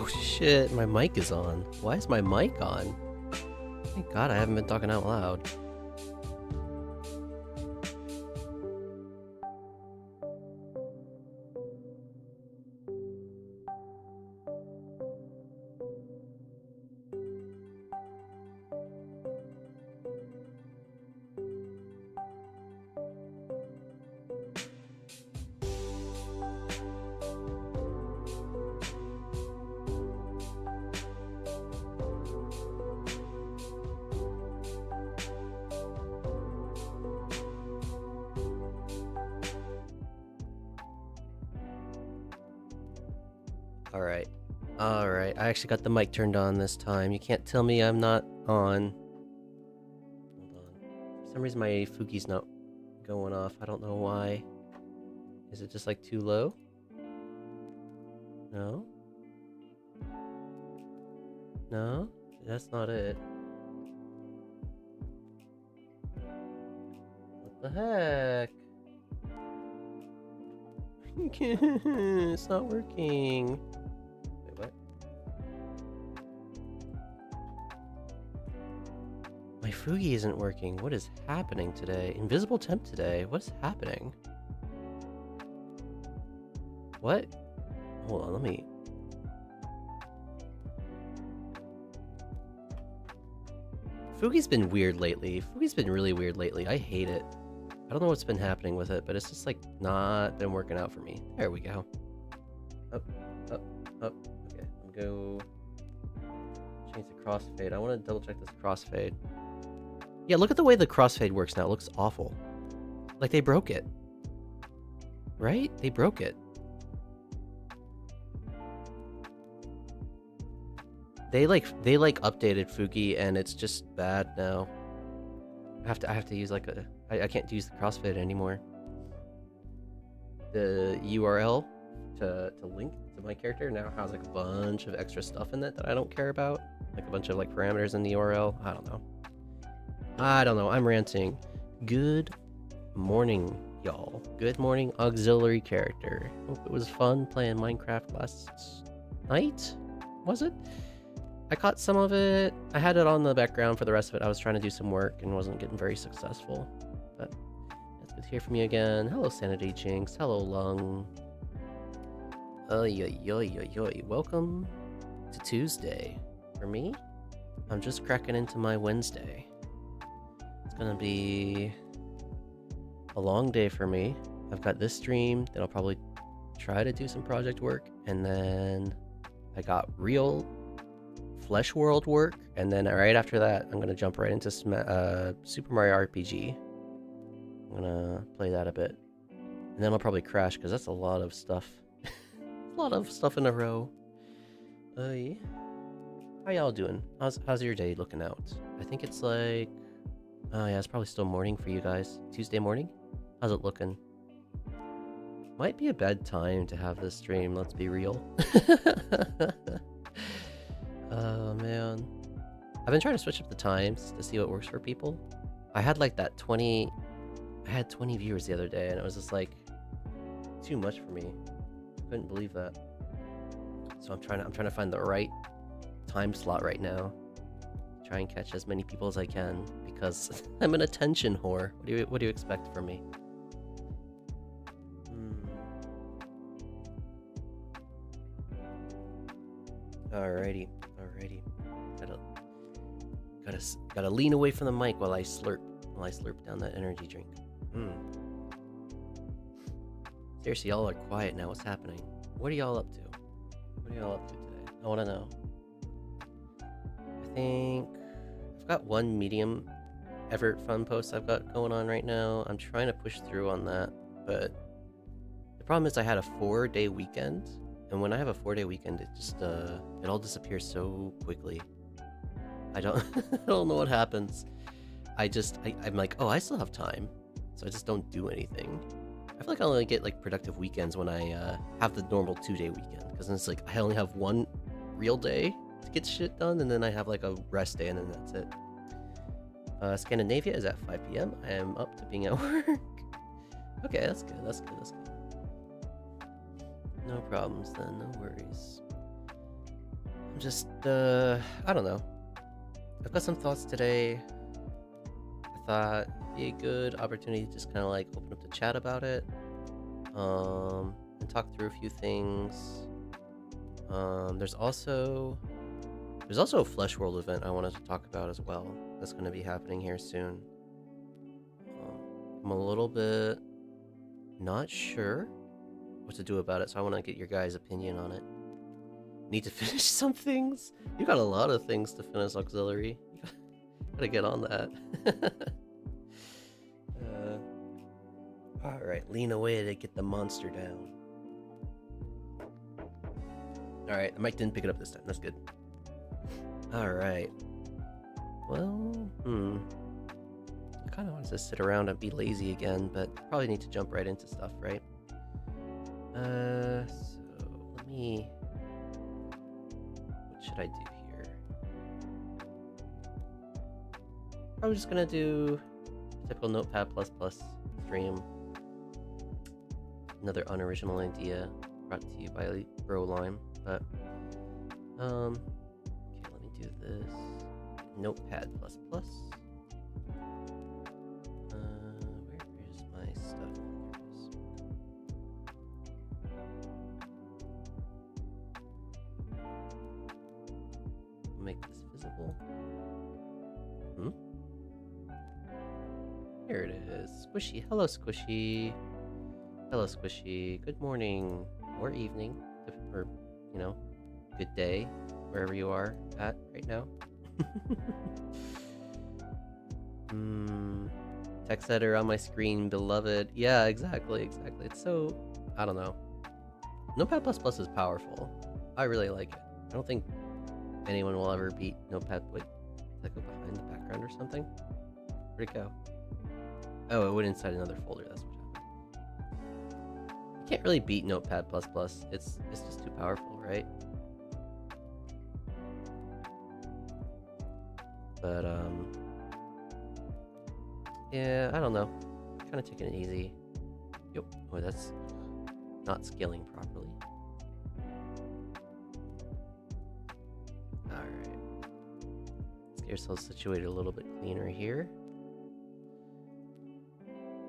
Oh shit, my mic is on. Why is my mic on? Thank God I haven't been talking out loud. Alright, I actually got the mic turned on this time. You can't tell me I'm not on. Hold on. For some reason my Fuki's not going off. I don't know why. Is it just like too low? No? No? That's not it. What the heck? It's not working. Wait, what? My Fugi isn't working. What is happening today? Invisible temp today. What's happening? What? Hold on, let me... Fugi's been weird lately. Fugi's been really weird lately. I hate it. I don't know what's been happening with it, but it's just like not been working out for me. There we go. Up, up, up. Okay, I'm gonna go change the crossfade. I want to double check this crossfade. Yeah, look at the way the crossfade works now. It looks awful. Like they broke it. Right? They broke it. They updated Fugi and it's just bad now. I have to use like a I can't use the crossfade anymore. The URL to link to my character now has like a bunch of extra stuff in it that I don't care about. Like a bunch of like parameters in the URL. I don't know. I'm ranting. Good morning, y'all. Good morning, auxiliary character. Hope it was fun playing Minecraft last night. Was it? I caught some of it. I had it on the background for the rest of it. I was trying to do some work and wasn't getting very successful. But it's good to hear from you again. Hello, Sanity Jinx. Hello, Lung. Welcome to Tuesday. For me, I'm just cracking into my Wednesday. It's gonna be a long day for me. I've got this stream, then I'll probably try to do some project work, and then I got real Flesh World work, and then right after that, I'm gonna jump right into Super Mario RPG. I'm gonna play that a bit, and then I'll probably crash because that's a lot of stuff. A lot of stuff in a row. Yeah. How y'all doing? How's your day looking out? I think it's like, oh yeah, it's probably still morning for you guys. Tuesday morning. How's it looking? Might be a bad time to have this stream. Let's be real. Oh man, I've been trying to switch up the times to see what works for people. I had like that 20 viewers the other day, and it was just like too much for me. Couldn't believe that. So I'm trying to find the right time slot right now. Try and catch as many people as I can because I'm an attention whore. What do you expect from me? Alrighty. Gotta lean away from the mic while I slurp down that energy drink. Seriously, y'all are quiet now. What's happening? What are y'all up to? What are y'all up to today? I want to know. I think I've got one medium effort fun post I've got going on right now. I'm trying to push through on that, but the problem is I had a 4-day weekend, and when I have a 4-day weekend, it just it all disappears so quickly. I don't I don't know what happens. I'm like, oh, I still have time, so I just don't do anything. I feel like I only get like productive weekends when I have the normal 2-day weekend, because it's like I only have one real day to get shit done, and then I have like a rest day, and then that's it. Scandinavia is at 5 p.m. I am up to being at work. Okay, that's good. No problems then, no worries. Just, I don't know. I've got some thoughts today. I thought it'd be a good opportunity to just kind of like open up the chat about it, and talk through a few things. There's also a Flesh World event I wanted to talk about as well. That's going to be happening here soon. I'm a little bit not sure what to do about it, so I want to get your guys' opinion on it. Need to finish some things? You got a lot of things to finish, Auxiliary. You gotta get on that. Alright, lean away to get the monster down. Alright, the mic didn't pick it up this time. That's good. Alright. Well, I kind of want to sit around and be lazy again, but probably need to jump right into stuff, right? So let me... What should I do here? Probably just gonna do a typical Notepad++ stream. Another unoriginal idea brought to you by Brolime, but okay, let me do this. Notepad++. Where is my stuff? There it is. Make this visible. Here it is. Squishy. Hello, Squishy. Hello, Squishy. Good morning or evening, or good day, wherever you are at right now. Text editor on my screen, beloved. Yeah, exactly. It's so, I don't know. Notepad++ is powerful. I really like it. I don't think anyone will ever beat Notepad. Wait, did I go behind the background or something? Where'd it go? Oh, it went inside another folder. That's what happened. You can't really beat Notepad++. It's just too powerful, right? But yeah, I don't know. Kind of taking it easy. Yep. Oh, that's not scaling properly. All right. Let's get ourselves situated a little bit cleaner here.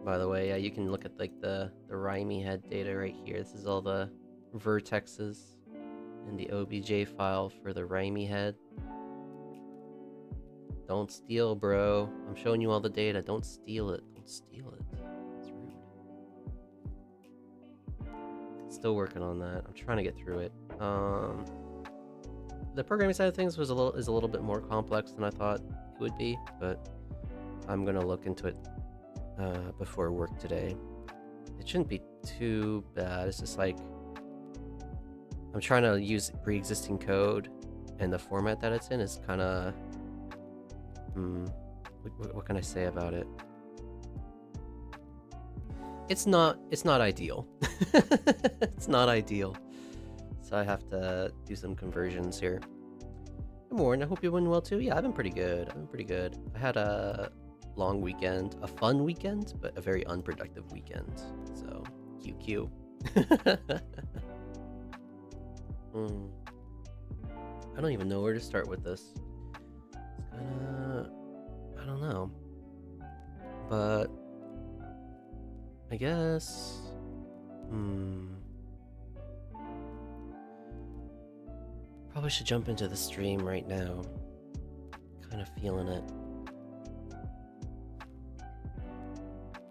By the way, yeah, you can look at like the rhymey head data right here. This is all the vertexes in the OBJ file for the rhymey head. Don't steal, bro. I'm showing you all the data. Don't steal it. Don't steal it. It's rude. Still working on that. I'm trying to get through it. The programming side of things is a little bit more complex than I thought it would be, but I'm gonna look into it before work today. It shouldn't be too bad. It's just like I'm trying to use pre-existing code, and the format that it's in is kind of what can I say about it? It's not ideal. It's not ideal. So I have to do some conversions here. Good morning. I hope you're doing well too. Yeah, I've been pretty good. I had a long weekend, a fun weekend, but a very unproductive weekend. So QQ. I don't even know where to start with this. I don't know. But I guess probably should jump into the stream right now. Kind of feeling it.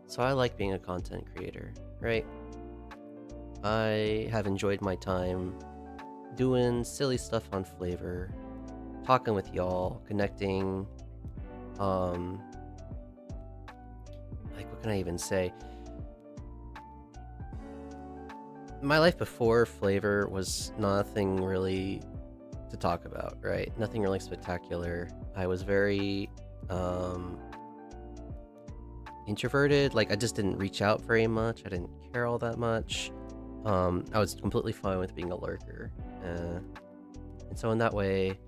So I like being a content creator, right? I have enjoyed my time doing silly stuff on FlaVR, talking with y'all, connecting. Like, what can I even say? My life before FlaVR was nothing really to talk about, right? Nothing really spectacular. I was very introverted. Like, I just didn't reach out very much. I didn't care all that much. I was completely fine with being a lurker. And so in that way,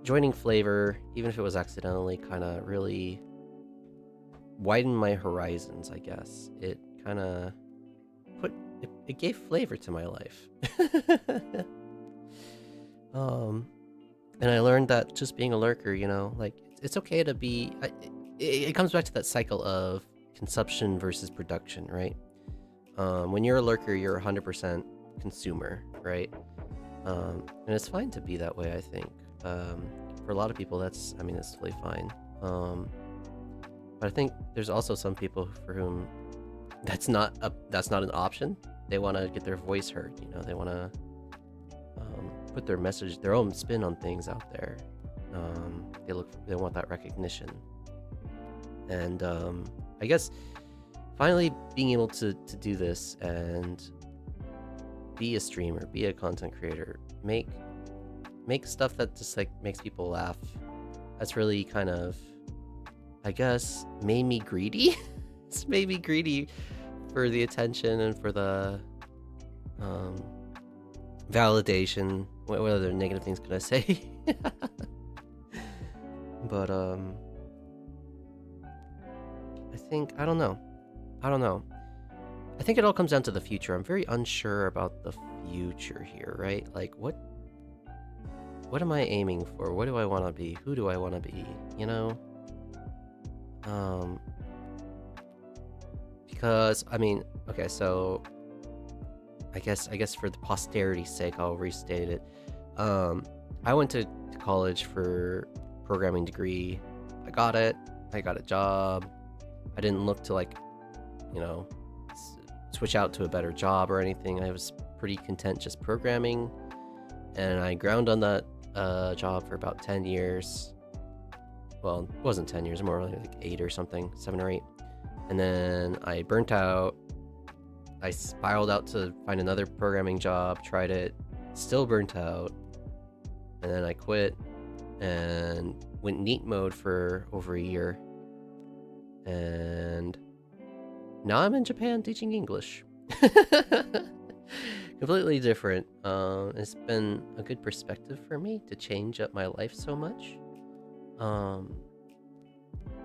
joining FlaVR, even if it was accidentally, kind of really widened my horizons, I guess. It kind of it gave flavor to my life. And I learned that just being a lurker, you know, like it's okay to be. It comes back to that cycle of consumption versus production, right? When you're a lurker, you're 100% consumer, right? And it's fine to be that way, I think. For a lot of people, it's totally fine. But I think there's also some people for whom that's not an option. They want to get their voice heard, you know. They want to put their message, their own spin on things out there. They want that recognition, and I guess finally being able to do this and be a streamer, be a content creator, make stuff that just like makes people laugh. That's really kind of, I guess, made me greedy. It's made me greedy for the attention and for the validation. What other negative things could I say? But I think I don't know. I think it all comes down to the future. I'm very unsure about the future here, right? Like what am I aiming for? What do I want to be? Who do I want to be? You know? Because okay, so I guess for the posterity's sake, I'll restate it. I went to college for programming degree. I got it. I got a job. I didn't look to switch out to a better job or anything. I was pretty content just programming, and I ground on that job for about 10 years. Well, it wasn't 10 years, more like 8 or something, 7 or 8. And then I burnt out. I spiraled out to find another programming job, tried it, still burnt out. And then I quit and went neat mode for over a year. And now I'm in Japan teaching English. Completely different. It's been a good perspective for me to change up my life so much.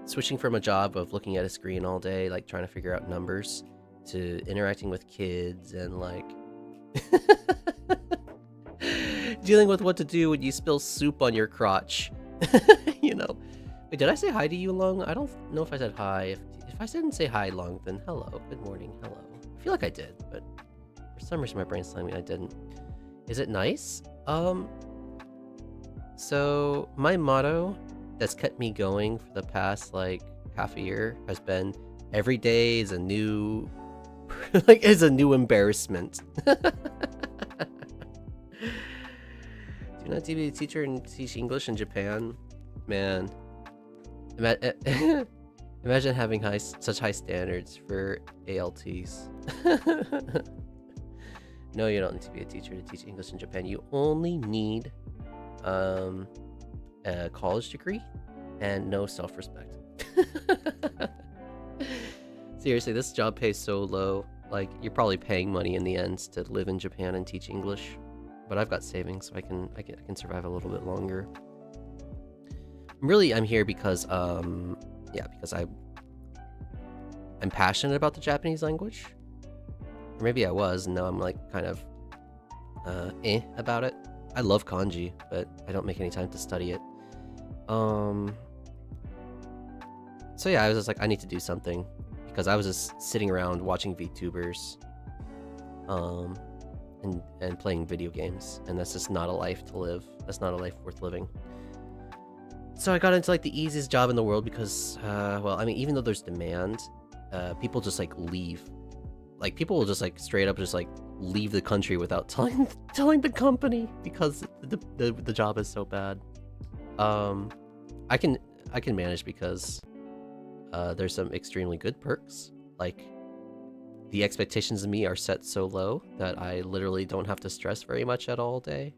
Switching from a job of looking at a screen all day, like trying to figure out numbers, to interacting with kids and like dealing with what to do when you spill soup on your crotch. You know. Wait, did I say hi to you, Long? I don't know if I said hi. If I didn't say hi, Long, then hello. Good morning. Hello. I feel like I did, but for some reason my brain's telling me I didn't. Is it nice? So my motto that's kept me going for the past like half a year has been every day is a new is a new embarrassment. Do you not to be a teacher and teach English in Japan? Man. Imagine having such high standards for ALTs. No, you don't need to be a teacher to teach English in Japan. You only need a college degree and no self-respect. Seriously, this job pays so low. Like, you're probably paying money in the end to live in Japan and teach English. But I've got savings, so I can survive a little bit longer. I'm here because because I'm passionate about the Japanese language. Or maybe I was, and now I'm like kind of about it. I love kanji, but I don't make any time to study it. So yeah, I was just like, I need to do something, because I was just sitting around watching VTubers and playing video games, and that's just not a life to live. That's not a life worth living. So I got into like the easiest job in the world because even though there's demand, people just like leave. Like, people will just like straight up just like leave the country without telling the company because the job is so bad. I can manage because there's some extremely good perks. Like, the expectations of me are set so low that I literally don't have to stress very much at all day.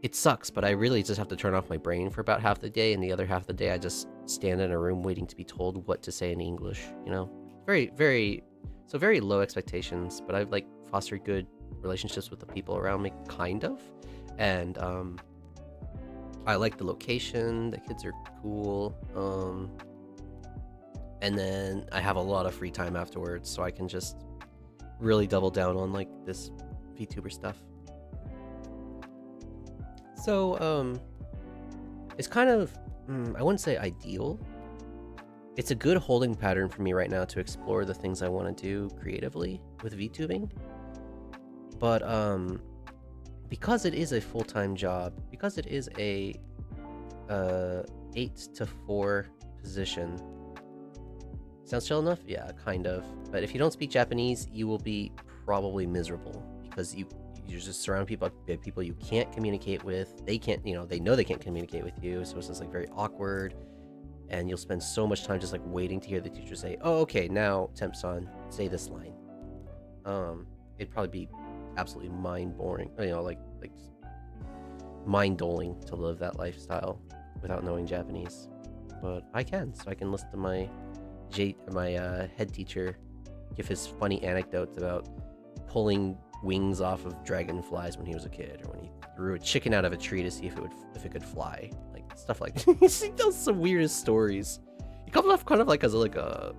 It sucks, but I really just have to turn off my brain for about half the day, and the other half of the day I just stand in a room waiting to be told what to say in English, you know? Very low expectations, but I've like fostered good relationships with the people around me, kind of. And I like the location, the kids are cool. And then I have a lot of free time afterwards, so I can just really double down on like this VTuber stuff. So, it's kind of, I wouldn't say ideal. It's a good holding pattern for me right now to explore the things I want to do creatively with VTubing. But, because it is a full-time job, because it is a 8 to 4 position. Sounds chill enough? Yeah, kind of. But if you don't speak Japanese, you will be probably miserable because you're just surrounded by people you can't communicate with. They can't, they know they can't communicate with you, so it's just like very awkward. And you'll spend so much time just like waiting to hear the teacher say, "Oh, okay, now Temp-san, say this line." It'd probably be absolutely mind-boring, like mind-doling to live that lifestyle without knowing Japanese. But I can, so I can listen to my head teacher give his funny anecdotes about pulling wings off of dragonflies when he was a kid, or when he threw a chicken out of a tree to see if it could fly, like stuff like that. He tells some weirdest stories. He comes off kind of like as a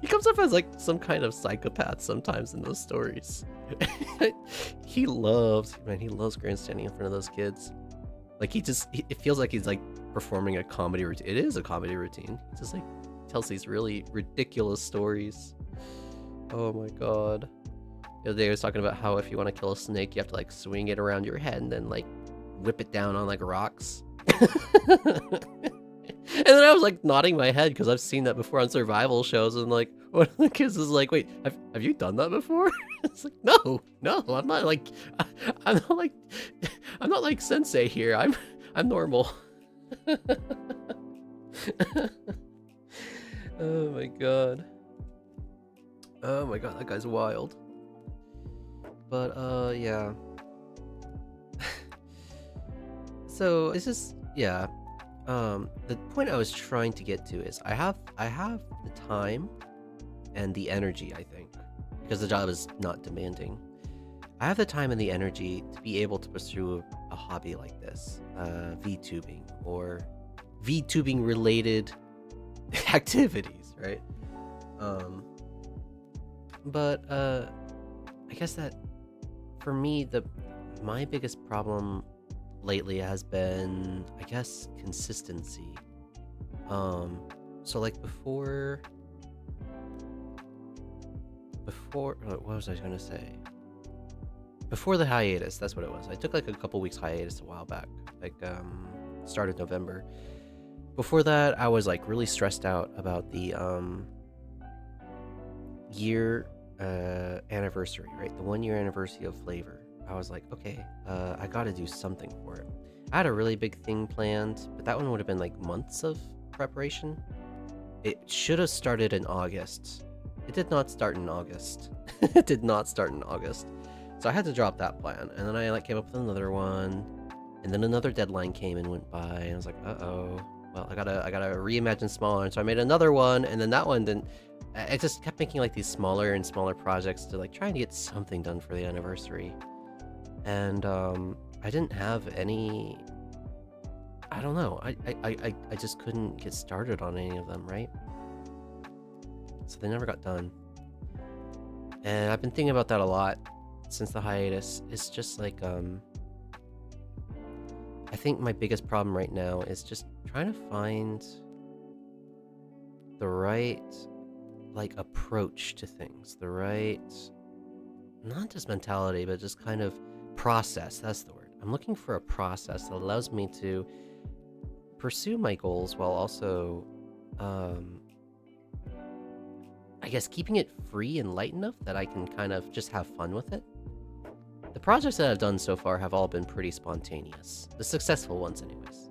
he comes off as like some kind of psychopath sometimes in those stories. he loves grandstanding in front of those kids. Like it feels like he's like performing a comedy routine. It is a comedy routine. He just like tells these really ridiculous stories. Oh my god. The other day I was talking about how if you want to kill a snake, you have to like swing it around your head and then like whip it down on like rocks. And then I was like nodding my head because I've seen that before on survival shows, and like one of the kids is like, "Wait, have you done that before?" It's like, no, I'm not like I'm not like sensei here. I'm normal. Oh my god, that guy's wild. But yeah. So this is, yeah. The point I was trying to get to is I have the time and the energy, I think, because the job is not demanding. I have the time and the energy to be able to pursue a hobby like this, VTubing or VTubing related activities, right? But I guess that for me, my biggest problem lately has been, I guess, consistency. So like before what was I gonna say? Before the hiatus, that's what it was. I took like a couple weeks hiatus a while back, like start of November. Before that, I was like really stressed out about the year anniversary, right? The 1 year anniversary of FlaVR. I was like, okay, I gotta do something for it. I had a really big thing planned, but that one would have been like months of preparation. It should have started in August. It did not start in August. It did not start in August. So I had to drop that plan, and then I like came up with another one, and then another deadline came and went by, and I was like, uh-oh. Well, I gotta reimagine smaller, and so I made another one, and then that one didn't. I just kept making like these smaller and smaller projects to like trying to get something done for the anniversary. And I didn't have any, I don't know, I just couldn't get started on any of them, right? So they never got done. And I've been thinking about that a lot since the hiatus. It's just like, I think my biggest problem right now is just trying to find the right, like, approach to things. The right, not just mentality, but just kind of process. That's the word. I'm looking for a process that allows me to pursue my goals while also, I guess, keeping it free and light enough that I can kind of just have fun with it. The projects that I've done so far have all been pretty spontaneous. The successful ones, anyways.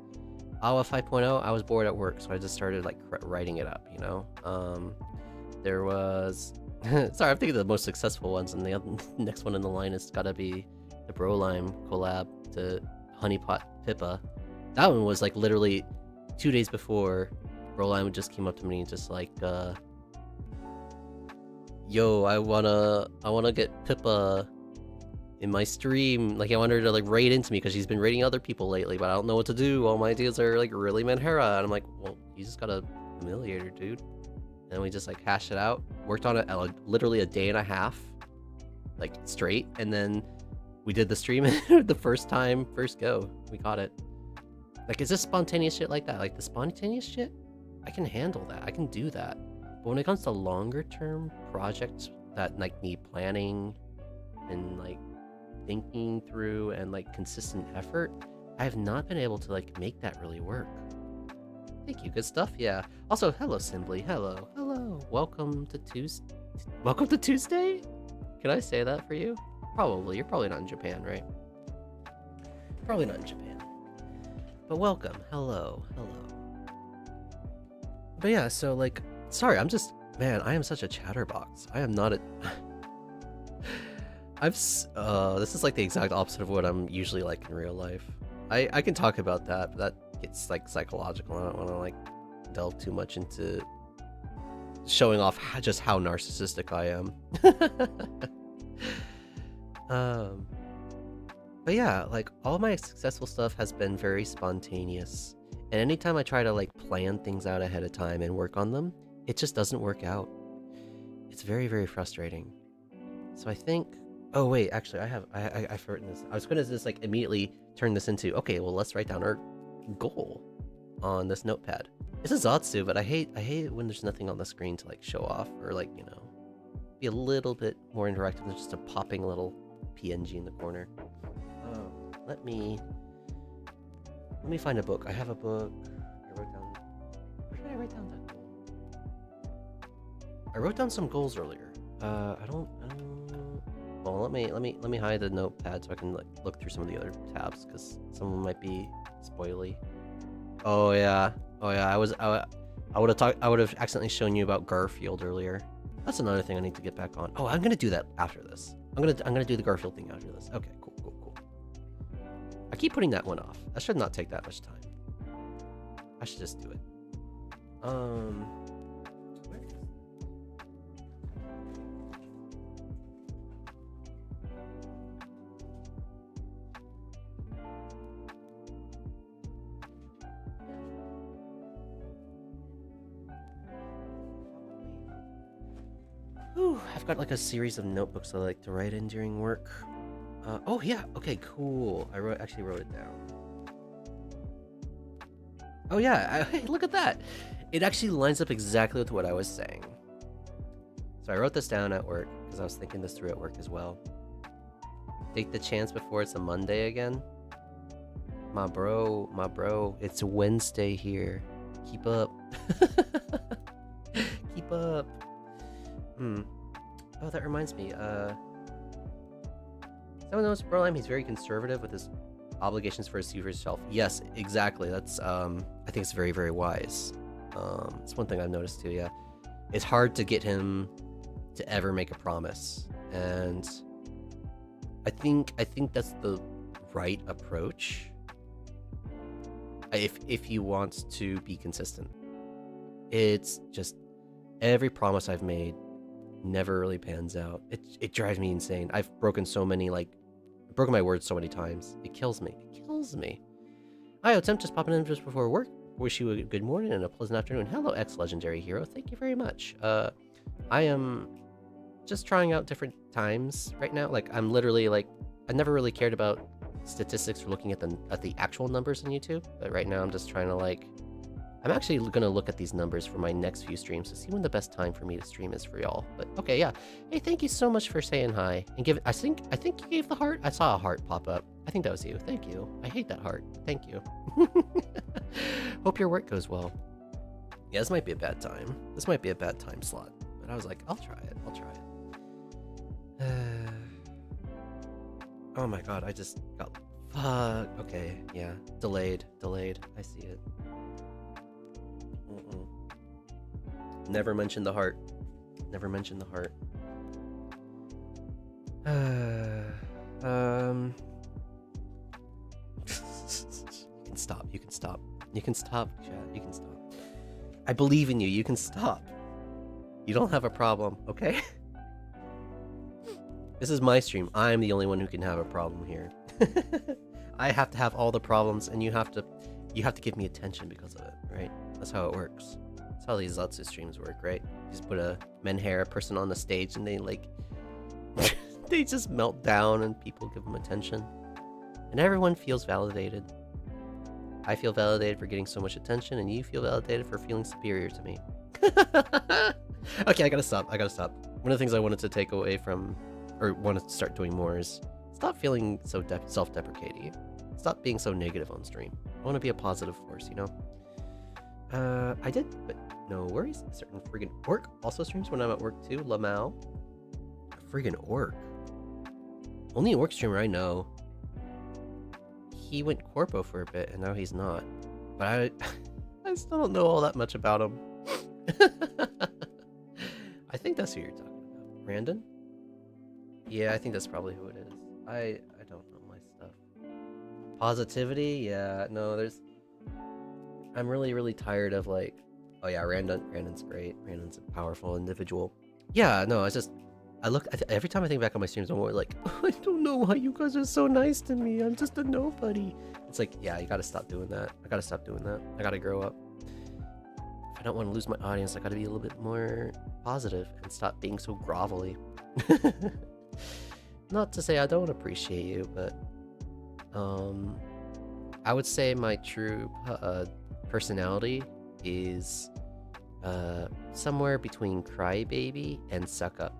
Awa 5.0, I was bored at work, so I just started, like, writing it up, you know? There was... Sorry, I'm thinking of the most successful ones, and the next one in the line has gotta be the Brolime collab to Honeypot Pippa. That one was, like, literally 2 days before Brolime just came up to me and just, like, yo, I wanna get Pippa in my stream. Like, I want her to, like, raid into me because she's been raiding other people lately, but I don't know what to do. All my ideas are, like, really Manhera. And I'm like, well, you just gotta humiliate her, dude. And we just, like, hashed it out. Worked on it literally a day and a half, like, straight. And then we did the stream the first go. We got it. Like, is this spontaneous shit like that? Like, the spontaneous shit, I can handle that. I can do that. But when it comes to longer term projects that like need planning and like thinking through and like consistent effort, I have not been able to like make that really work. Thank you, good stuff. Yeah. Also, hello, Simply. Hello. Welcome to Tuesday. Welcome to Tuesday? Can I say that for you? Probably. You're probably not in Japan, right? Probably not in Japan. But welcome. Hello. But yeah, so like, sorry, man, I am such a chatterbox. I am not a... this is like the exact opposite of what I'm usually like in real life. I can talk about that, but that gets like psychological. I don't want to like delve too much into showing off just how narcissistic I am. But yeah, like all my successful stuff has been very spontaneous. And anytime I try to like plan things out ahead of time and work on them, it just doesn't work out. It's very, very frustrating. So I think, oh wait, actually I've written this. I was gonna just like immediately turn this into, okay, well let's write down our goal on this notepad. This is Zatsu, but I hate it when there's nothing on the screen to like show off or like, you know, be a little bit more interactive than just a popping little PNG in the corner. Let me find a book. I have a book. Where did I write down that goal? I wrote down some goals earlier. I don't. Well, let me hide the notepad so I can like look through some of the other tabs because some of them might be spoily. Oh yeah. I would have accidentally shown you about Garfield earlier. That's another thing I need to get back on. Oh, I'm gonna do that after this. I'm gonna do the Garfield thing after this. Okay, cool. I keep putting that one off. That should not take that much time. I should just do it. Where is it? Whew, I've got like a series of notebooks I like to write in during work. Oh yeah, okay, cool. I actually wrote it down. Oh yeah, hey, look at that. It actually lines up exactly with what I was saying. So I wrote this down at work because I was thinking this through at work as well. Take the chance before it's a Monday again. My bro, it's Wednesday here. Keep up. Keep up. Oh, that reminds me, someone knows Broline, he's very conservative with his obligations for his future self. Yes, exactly. That's I think it's very, very wise. It's one thing I've noticed too, yeah. It's hard to get him to ever make a promise. And I think that's the right approach. If he wants to be consistent. It's just every promise I've made never really pans out. It drives me insane. I've broken my words so many times. It kills me. Hi, Temp, just popping in just before work. Wish you a good morning and a pleasant afternoon. Hello, ex-legendary hero. Thank you very much. I am just trying out different times right now. Like, I'm literally like, I never really cared about statistics or looking at the actual numbers on YouTube. But right now I'm just trying to like, I'm actually going to look at these numbers for my next few streams to see when the best time for me to stream is for y'all. But okay, yeah. Hey, thank you so much for saying hi and give. I think you gave the heart. I saw a heart pop up. I think that was you. Thank you. I hate that heart. Thank you. Hope your work goes well. Yeah, this might be a bad time. This might be a bad time slot. But I was like, I'll try it. Oh my god, I just got. Fuck. Okay, yeah. Delayed. I see it. Never mention the heart. You can stop, chat. You can stop. I believe in you. You can stop. You don't have a problem, okay? This is my stream. I'm the only one who can have a problem here. I have to have all the problems, and you have to give me attention because of it, right? That's how it works. That's how these Zatsu streams work, right? You just put a menhair person on the stage, and they like they just melt down and people give them attention. And everyone feels validated. I feel validated for getting so much attention, and you feel validated for feeling superior to me. Okay, I gotta stop. One of the things I wanted to take away from, or wanted to start doing more, is stop feeling so self-deprecating. Stop being so negative on stream. I want to be a positive force, you know? I did, but no worries. A certain friggin' orc also streams when I'm at work too. Lamau. Friggin' orc. Only orc streamer I know. He went corpo for a bit, and now he's not. But I still don't know all that much about him. I think that's who you're talking about. Brandon? Yeah, I think that's probably who it is. I don't know my stuff. Positivity? Yeah, no, there's... I'm really tired of like... Oh yeah, Brandon's great. Brandon's a powerful individual. Yeah, no, it's just... every time I think back on my streams, I'm always like, oh, I don't know why you guys are so nice to me. I'm just a nobody. It's like, yeah, you gotta stop doing that. I gotta stop doing that. I gotta grow up. If I don't want to lose my audience, I gotta be a little bit more positive and stop being so grovelly. Not to say I don't appreciate you, but I would say my true personality is somewhere between crybaby and suck up.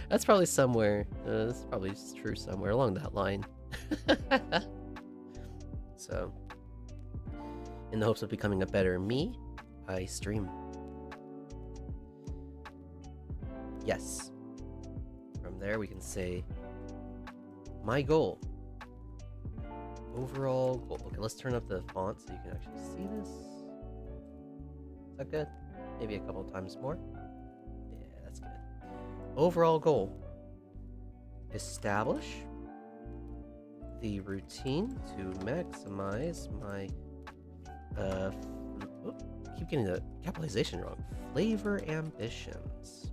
That's probably somewhere. That's probably true somewhere along that line. So, in the hopes of becoming a better me, I stream. Yes. From there, we can say my goal. Overall goal. Okay, let's turn up the font so you can actually see this. Is that good? Maybe a couple times more. Yeah, that's good. Overall goal. Establish the routine to maximize my I keep getting the capitalization wrong. FlaVR ambitions.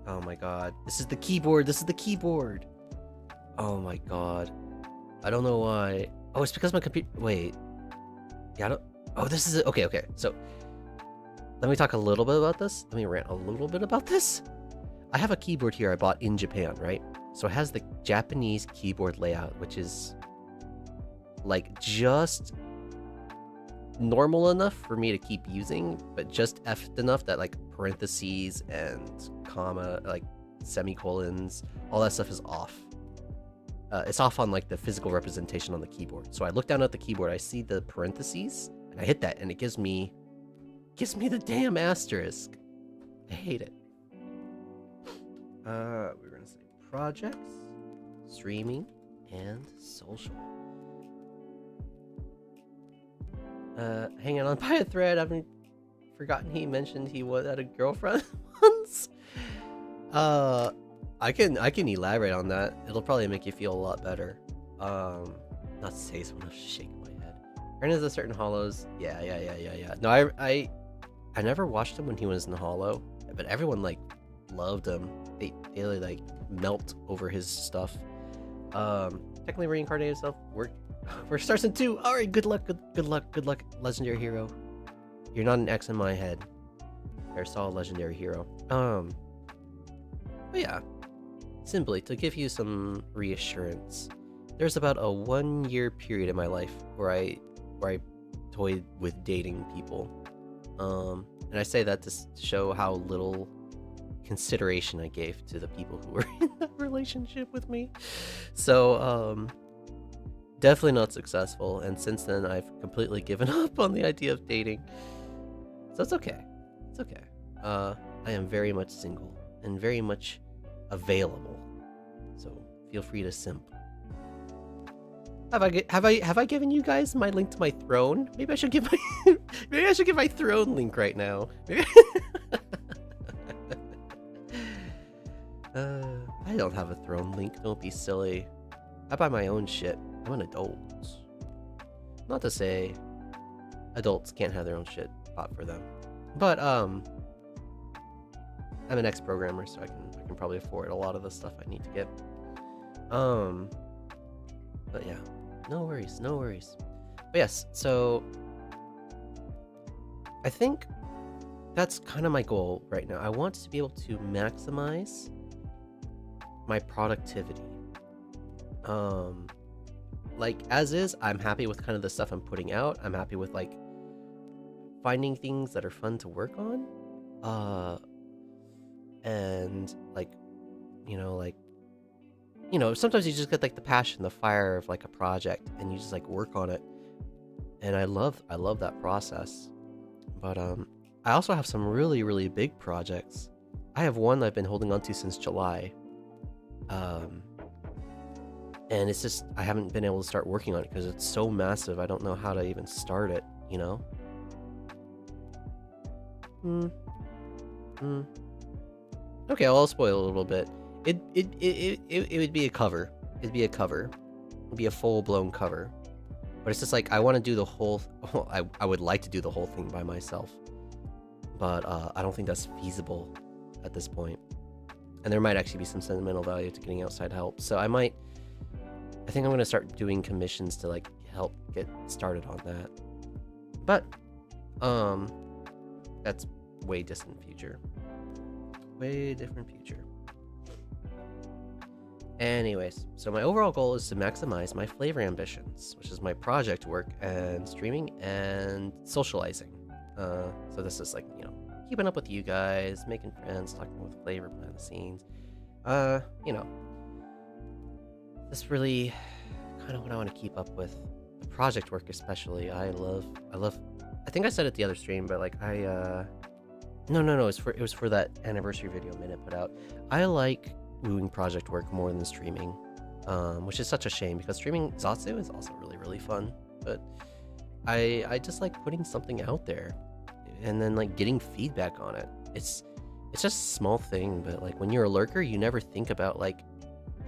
Oh my god. This is the keyboard. Oh my god. I don't know why. Oh, it's because my computer... Wait. Yeah, I don't... Oh, this is... Okay. So, let me talk a little bit about this. Let me rant a little bit about this. I have a keyboard here I bought in Japan, right? So it has the Japanese keyboard layout, which is... like, just... normal enough for me to keep using, but just effed enough that, like, parentheses and comma, like, semicolons, all that stuff is off. It's off on like the physical representation on the keyboard. So I look down at the keyboard, I see the parentheses, and I hit that, and it gives me the damn asterisk. I hate it. We're gonna say projects, streaming, and social. Hanging on by a thread. I haven't forgotten he mentioned he had a girlfriend once. I can elaborate on that. It'll probably make you feel a lot better. Not to say so, I'm not shaking my head. Brandon's a certain hollows. Yeah. No, I never watched him when he was in the hollow, but everyone like loved him. They like melt over his stuff. Technically reincarnated himself. We're starts in 2. All right, good luck, legendary hero. You're not an X in my head. There's all legendary hero. But yeah. Simply, to give you some reassurance, there's about a 1-year period in my life where I toyed with dating people. And I say that to show how little consideration I gave to the people who were in that relationship with me. So, definitely not successful, and since then I've completely given up on the idea of dating. So it's okay. It's okay. I am very much single and very much available, so feel free to simp. Have I given you guys my link to my throne? Maybe I should give my throne link right now. I don't have a throne link. Don't be silly. I buy my own shit. I'm an adult. Not to say adults can't have their own shit bought for them, but I'm an ex-programmer, so I can probably afford a lot of the stuff I need to get. But yeah, no worries. But yes, so I think that's kind of my goal right now. I want to be able to maximize my productivity. Like as is, I'm happy with kind of the stuff I'm putting out. I'm happy with like finding things that are fun to work on. And like, sometimes you just get like the passion, the fire of like a project, and you just like work on it. And I love that process. But I also have some really, really big projects. I have one I've been holding on to since July. And it's just, I haven't been able to start working on it because it's so massive. I don't know how to even start it, you know? Okay, I'll spoil a little bit. It would be a cover. It'd be a cover. It'd be a full-blown cover. But it's just like, I want to do the whole... Well, I would like to do the whole thing by myself. But I don't think that's feasible at this point. And there might actually be some sentimental value to getting outside help. So I think I'm going to start doing commissions to like help get started on that. But that's way distant future. Way different future. Anyways, so my overall goal is to maximize my FlaVR ambitions, which is my project work and streaming and socializing. So this is like, keeping up with you guys, making friends, talking with FlaVR behind the scenes. That's really kind of what I want to keep up with. The project work especially. I think I said it the other stream, but like no, it was for that anniversary video Minute put out. I like doing project work more than streaming, which is such a shame because streaming Zatsu is also really, really fun. But I just like putting something out there and then like getting feedback on it. It's just a small thing, but like when you're a lurker, you never think about like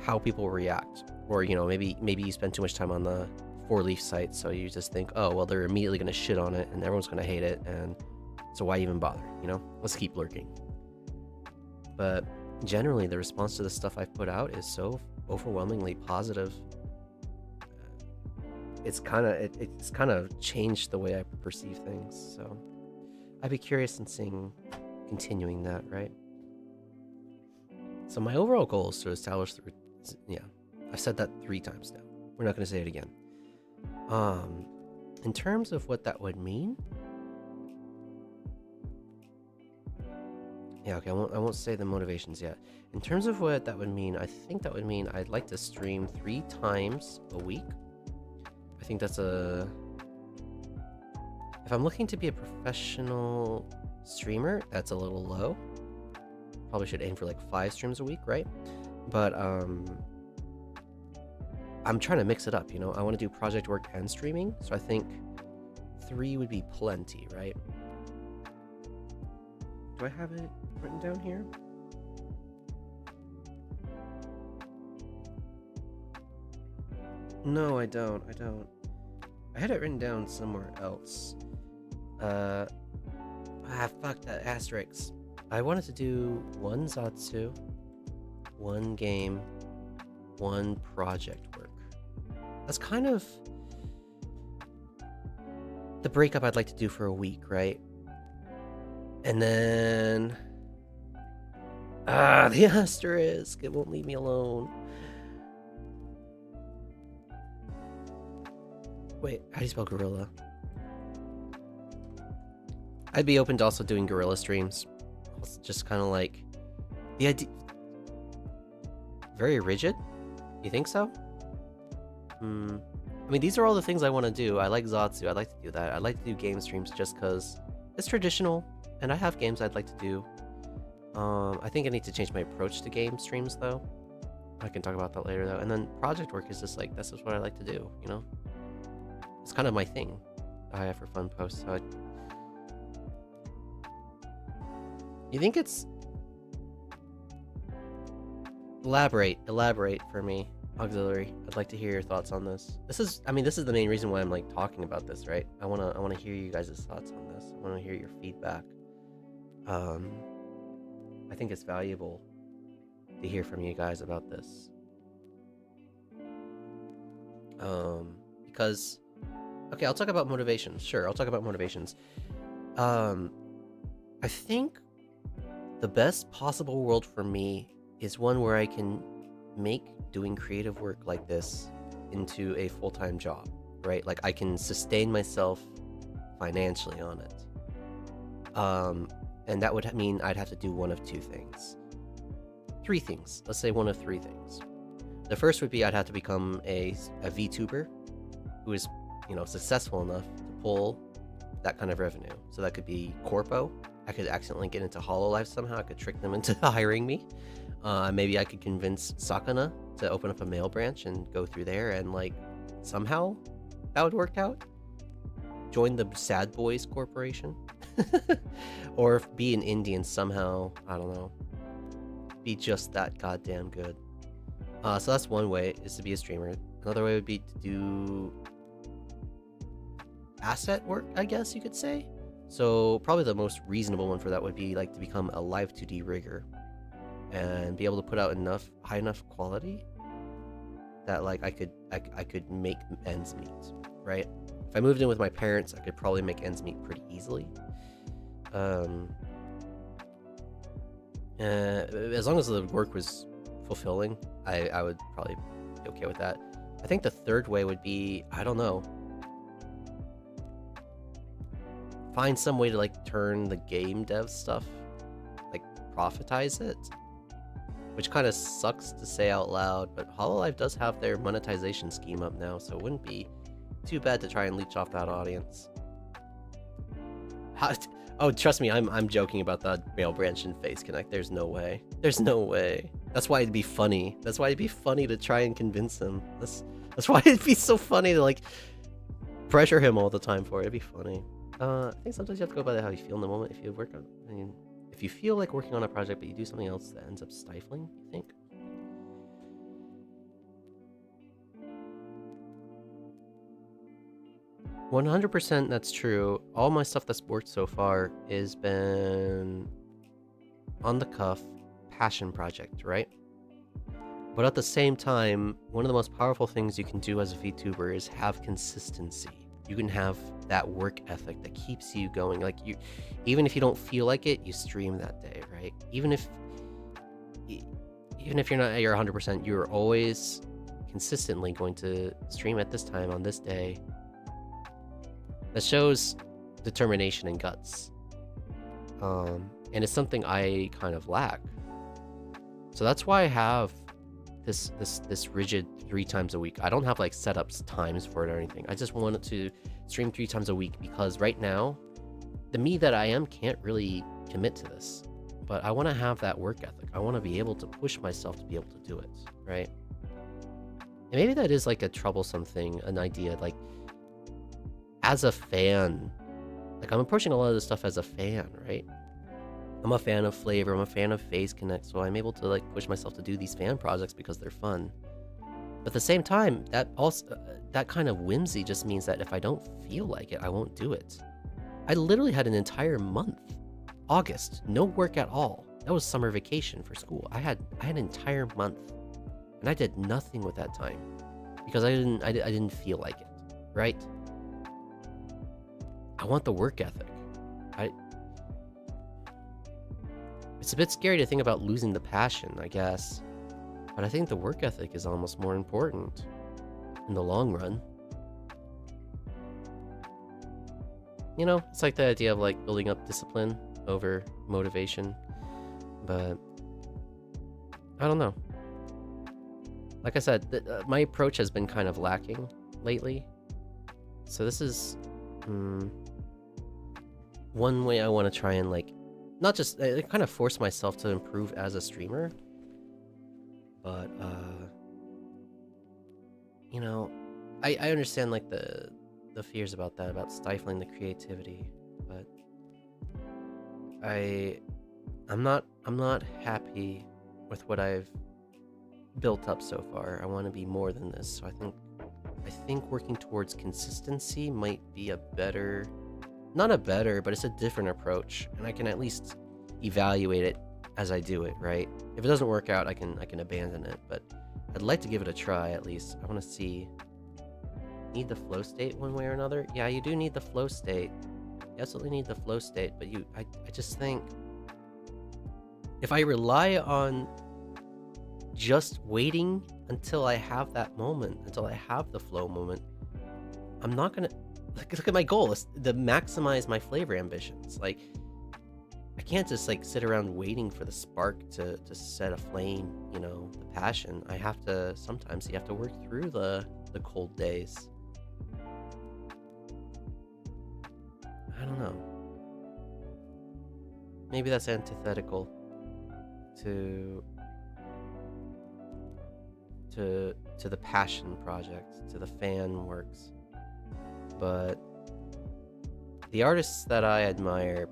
how people react, or maybe you spend too much time on the 4-leaf site, so you just think, oh well, they're immediately gonna shit on it and everyone's gonna hate it, and so why even bother? Let's keep lurking. But generally, the response to the stuff I've put out is so overwhelmingly positive. It's kind of changed the way I perceive things. So I'd be curious in seeing continuing that, right? So my overall goal is to establish I've said that 3 times now. We're not going to say it again. In terms of what that would mean, okay, I won't say the motivations yet. In terms of what that would mean, I think that would mean I'd like to stream 3 times a week. I think that's if I'm looking to be a professional streamer, that's a little low. Probably should aim for like 5 streams a week, right? But I'm trying to mix it up, I want to do project work and streaming, so I think 3 would be plenty, right? Do I have it written down here? No, I don't. I had it written down somewhere else. Fuck that asterisk. I wanted to do 1 Zatsu, 1 game, 1 project work. That's kind of the breakup I'd like to do for a week, right? And then... the asterisk! It won't leave me alone. Wait, how do you spell gorilla? I'd be open to also doing gorilla streams. It's just kind of like... the idea... Very rigid? You think so? I mean, these are all the things I want to do. I like Zatsu, I'd like to do that. I'd like to do game streams just because it's traditional. And I have games I'd like to do. I think I need to change my approach to game streams, though. I can talk about that later, though. And then project work is just like, that's just what I like to do, It's kind of my thing. I have for fun posts, so You think it's... Elaborate for me, Auxiliary. I'd like to hear your thoughts on this. This is the main reason why I'm like talking about this, right? I wanna hear you guys' thoughts on this. I wanna hear your feedback. I think it's valuable to hear from you guys about this. Because, okay, I'll talk about motivations. Sure, I'll talk about motivations. I think the best possible world for me is one where I can make doing creative work like this into a full-time job, right? Like I can sustain myself financially on it. And that would mean I'd have to do one of two things. Three things. Let's say one of three things. The first would be I'd have to become a VTuber who is, successful enough to pull that kind of revenue. So that could be Corpo. I could accidentally get into Hololive somehow. I could trick them into hiring me. Maybe I could convince Sakana to open up a mail branch and go through there, and somehow that would work out. Join the Sad Boys Corporation. Or be an Indian somehow. I don't know. Be just that goddamn good. So that's one way, is to be a streamer. Another way would be to do asset work, I guess you could say. So probably the most reasonable one for that would be to become a live 2D rigger and be able to put out high enough quality that I could make ends meet, right? If I moved in with my parents, I could probably make ends meet pretty easily. As long as the work was fulfilling, I would probably be okay with that. I think the third way would be, I don't know, find some way to turn the game dev stuff, profitize it, which kind of sucks to say out loud, but Hololive does have their monetization scheme up now, so it wouldn't be too bad to try and leech off that audience. Oh, trust me, I'm joking about the mail branch and Face Connect. There's no way. There's no way. That's why it'd be funny. That's why it'd be funny to try and convince him. That's why it'd be so funny to pressure him all the time for it. It'd be funny. I think sometimes you have to go by how you feel in the moment. If you feel like working on a project but you do something else that ends up stifling, you think. 100% that's true. All my stuff that's worked so far has been on the cuff passion project, right? But at the same time, one of the most powerful things you can do as a VTuber is have consistency. You can have that work ethic that keeps you going. Even if you don't feel like it, you stream that day, right? Even if you're not at your 100%, you're always consistently going to stream at this time on this day. That shows determination and guts. And it's something I kind of lack. So that's why I have this rigid 3 times a week. I don't have setups times for it or anything. I just wanted to stream 3 times a week because right now, the me that I am can't really commit to this. But I want to have that work ethic. I want to be able to push myself to be able to do it, right? And maybe that is a troublesome thing, an idea. As a fan, I'm approaching a lot of this stuff as a fan, right? I'm a fan of FlaVR, I'm a fan of Face Connect, so I'm able to push myself to do these fan projects because they're fun. But at the same time, that kind of whimsy just means that if I don't feel like it, I won't do it. I literally had an entire month, August, no work at all. That was summer vacation for school. I had an entire month, and I did nothing with that time because I didn't feel like it, right? I want the work ethic. It's a bit scary to think about losing the passion, I guess. But I think the work ethic is almost more important in the long run. It's the idea of building up discipline over motivation. But I don't know. Like I said, my approach has been kind of lacking lately. So this is one way I want to try and not just kind of force myself to improve as a streamer, but I understand the fears about that, about stifling the creativity, but I'm not happy with what I've built up so far. I want to be more than this. So I think working towards consistency might be not a better, but it's a different approach, and I can at least evaluate it as I do it, right? If it doesn't work out, I can abandon it, but I'd like to give it a try at least. I want to see. Need the flow state one way or another? Yeah, you do need the flow state You absolutely need the flow state, but I just think if I rely on just waiting until I have that moment, until I have the flow moment, I'm not gonna look at my goal is to maximize my flavor ambitions. Like, I can't just like sit around waiting for the spark to set a flame, you know, the passion. I have to, sometimes you have to work through the cold days. I don't know. Maybe that's antithetical to the passion project, to the fan works. But the artists that I admire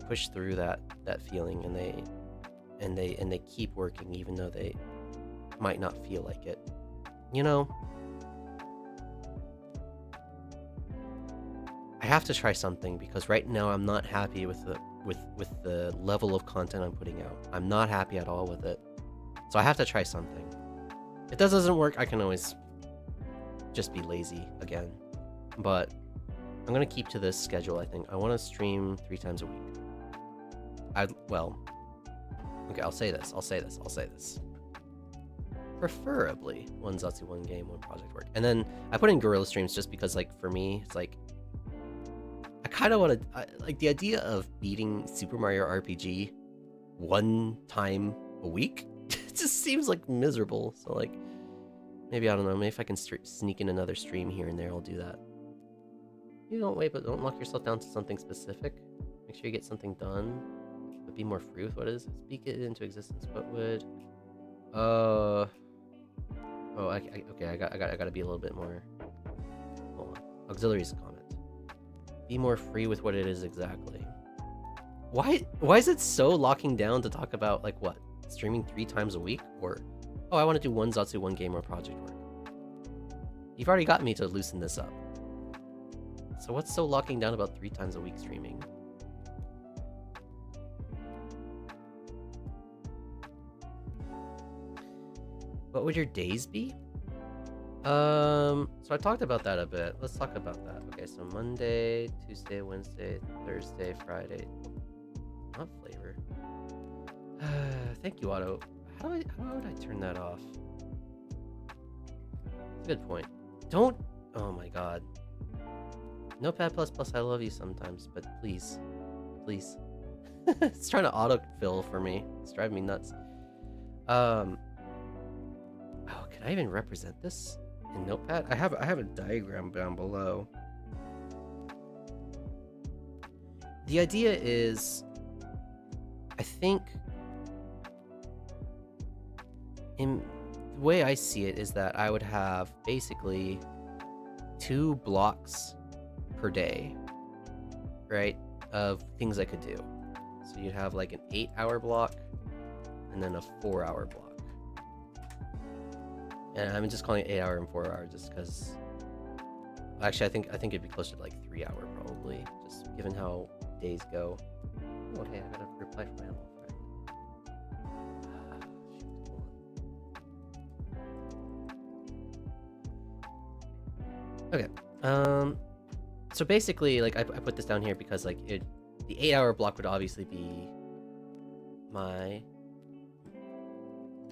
push through that feeling, and they keep working even though they might not feel like it. You know, I have to try something because right now I'm not happy with the level of content I'm putting out. I'm not happy at all with it. So I have to try something. If that doesn't work, I can always just be lazy again. But I'm gonna keep to this schedule, I think. I want to stream 3 times a week. Okay, I'll say this. Preferably one Zatsu, one game, one project work. And then I put in guerrilla streams just because, like, for me, it's like, I kind of want to, like, the idea of beating Super Mario RPG 1 time a week it just seems like miserable. So, like, maybe, I don't know, maybe if I can sneak in another stream here and there, I'll do that. You don't wait, but don't lock yourself down to something specific. Make sure you get something done, but be more free with what it is. Speak it into existence. What would... okay, I gotta be a little bit more... Hold on. Auxiliaries comment. Be more free with what it is exactly. Why is it so locking down to talk about, like, what? Streaming 3 times a week? Or, oh, I want to do one Zatsu, one game, or project work. You've already got me to loosen this up. So what's so locking down about 3 times a week streaming? What would your days be? So I talked about that a bit. Let's talk about that. Okay, so Monday, Tuesday, Wednesday, Thursday, Friday. Not flavor. Thank you, Otto. How would I turn that off? That's a good point. Don't... Oh my god. Notepad++, I love you sometimes, but please. Please. It's trying to autofill for me. It's driving me nuts. Oh, can I even represent this in Notepad? I have a diagram down below. The idea is, I think, in the way I see it is that I would have basically 2 blocks per day, right, of things I could do. So you'd have like an 8-hour block and then a 4-hour block. And I'm just calling it 8-hour and 4-hour just because, actually, I think it'd be closer to like 3-hour probably, just given how days go. Oh, hey, I got a reply from my little friend. Okay. So basically, like, I put this down here because, like, the 8-hour block would obviously be my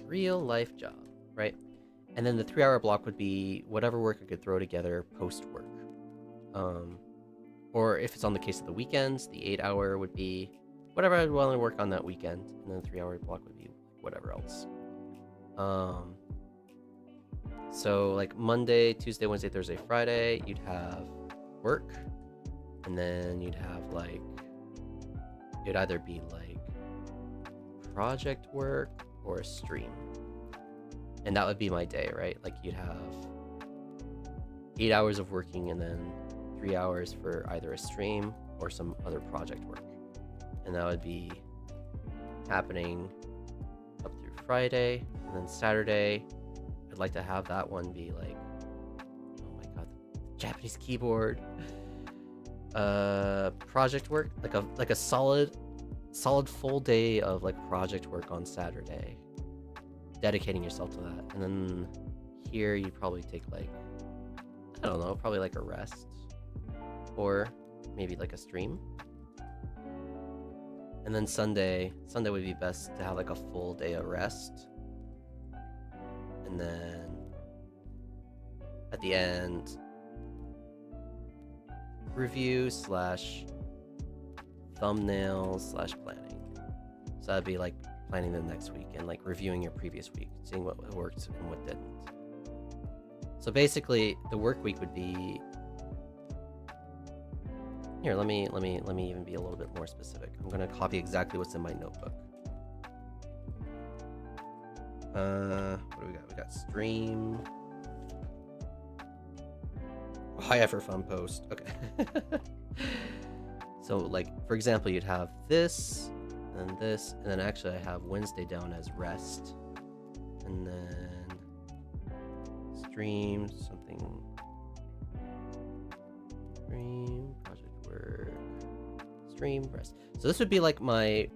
real life job, right? And then the 3-hour block would be whatever work I could throw together post work. Or if it's on the case of the weekends, the 8-hour would be whatever I'd want to work on that weekend, and then the 3-hour block would be whatever else. So like Monday, Tuesday, Wednesday, Thursday, Friday, you'd have work, and then you'd have like, it'd either be like project work or a stream. And that would be my day, right? Like, you'd have 8 hours of working and then 3 hours for either a stream or some other project work. And that would be happening up through Friday. And then Saturday, I'd like to have that one be like, oh my god, Japanese keyboard. Project work, like a solid full day of like project work on Saturday. Dedicating yourself to that. And then here you probably take like, I don't know, probably like a rest. Or maybe like a stream. And then Sunday would be best to have like a full day of rest. And then at the end, review / thumbnails / planning. So that'd be like planning the next week and like reviewing your previous week, seeing what worked and what didn't. So basically, the work week would be here. Let me even be a little bit more specific. I'm gonna copy exactly what's in my notebook. What do we got? We got stream. High effort fun post. Okay. So like, for example, you'd have this, and then actually I have Wednesday down as rest, and then stream something, stream project work, stream rest. So this would be like my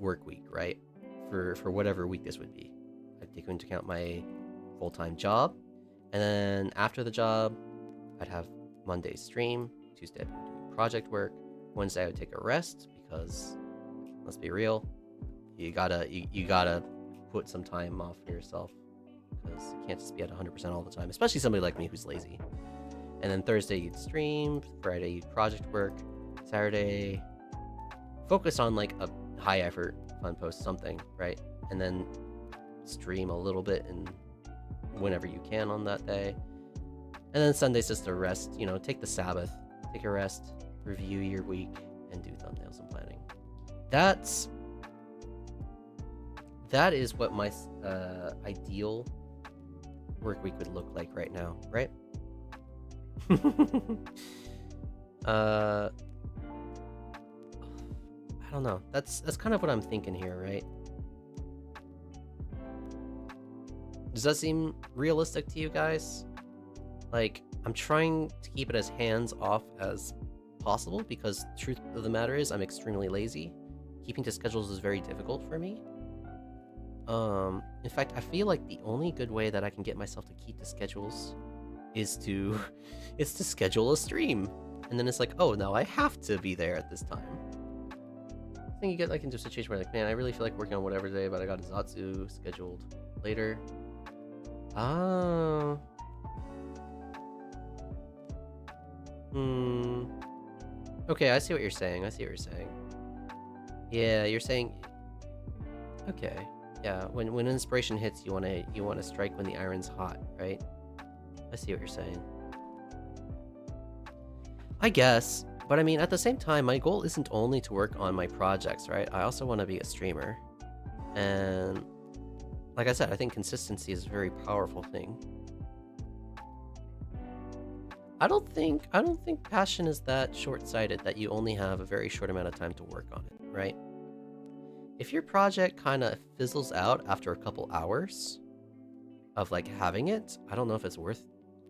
work week, right? For whatever week this would be. I'd take into account my full-time job, and then after the job, I'd have Monday stream, Tuesday I'd be doing project work, Wednesday I would take a rest because, let's be real, you gotta put some time off for yourself because you can't just be at 100% all the time, especially somebody like me who's lazy. And then Thursday you'd stream, Friday you'd project work, Saturday focus on like a high effort fun post something, right? And then stream a little bit and whenever you can on that day. And then Sunday's just a rest, you know, take the Sabbath, take a rest, review your week, and do thumbnails and planning. That is what my ideal work week would look like right now, right? I don't know. That's kind of what I'm thinking here, right? Does that seem realistic to you guys? Like, I'm trying to keep it as hands-off as possible because truth of the matter is I'm extremely lazy. Keeping to schedules is very difficult for me. In fact, I feel like the only good way that I can get myself to keep to schedules is to schedule a stream. And then it's like, oh, now I have to be there at this time. I think you get like into a situation where like, man, I really feel like working on whatever day, but I got a Zatsu scheduled later. Oh. Okay, I see what you're saying. Yeah, you're saying. Okay. Yeah, when inspiration hits, you wanna strike when the iron's hot, right? I see what you're saying. I guess, but I mean, at the same time, my goal isn't only to work on my projects, right? I also want to be a streamer, and like I said, I think consistency is a very powerful thing. I don't think passion is that short-sighted that you only have a very short amount of time to work on it, right? If your project kind of fizzles out after a couple hours of like having it, I don't know if it's worth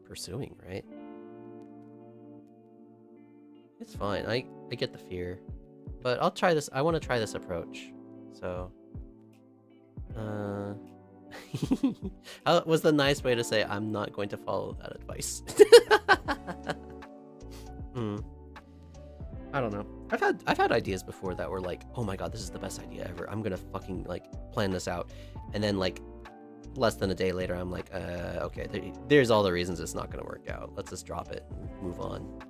pursuing, right? It's fine. I get the fear, but I'll try this. I want to try this approach. So, how was the nice way to say I'm not going to follow that advice? I don't know. I've had ideas before that were like, oh my god, this is the best idea ever. I'm gonna fucking like plan this out, and then like less than a day later, I'm like, okay, there's all the reasons it's not gonna work out. Let's just drop it and move on.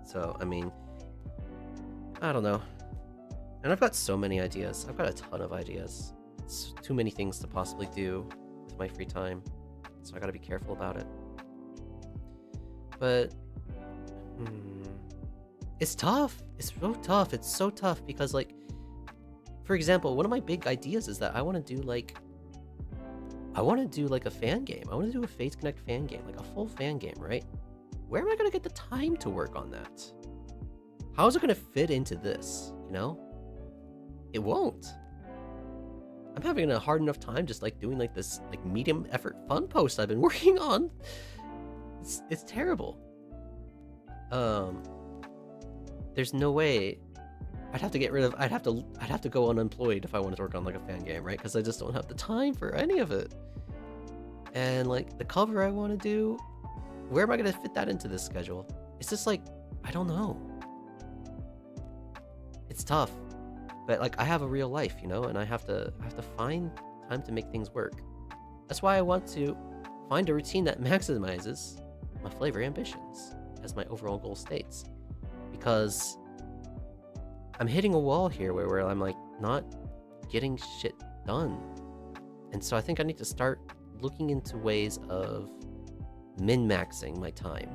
So I mean, I don't know. And I've got so many ideas. I've got a ton of ideas. It's too many things to possibly do with my free time, so I gotta be careful about it. But it's tough. It's so tough. It's so tough because, like, for example, one of my big ideas is that I want to do like a fan game. I want to do a Fates Connect fan game, like a full fan game, right? Where am I gonna get the time to work on that? How is it gonna fit into this? You know, it won't. I'm having a hard enough time just like doing like this like medium effort fun post I've been working on. It's terrible. There's no way. I'd have to go unemployed if I wanted to work on like a fan game, right? Because I just don't have the time for any of it. And like the cover I want to do, where am I gonna fit that into this schedule? It's just like, I don't know. It's tough. But like, I have a real life, you know, and I have to find time to make things work. That's why I want to find a routine that maximizes my FlaVR ambitions, as my overall goal states. Because I'm hitting a wall here where I'm like not getting shit done. And so I think I need to start looking into ways of min-maxing my time.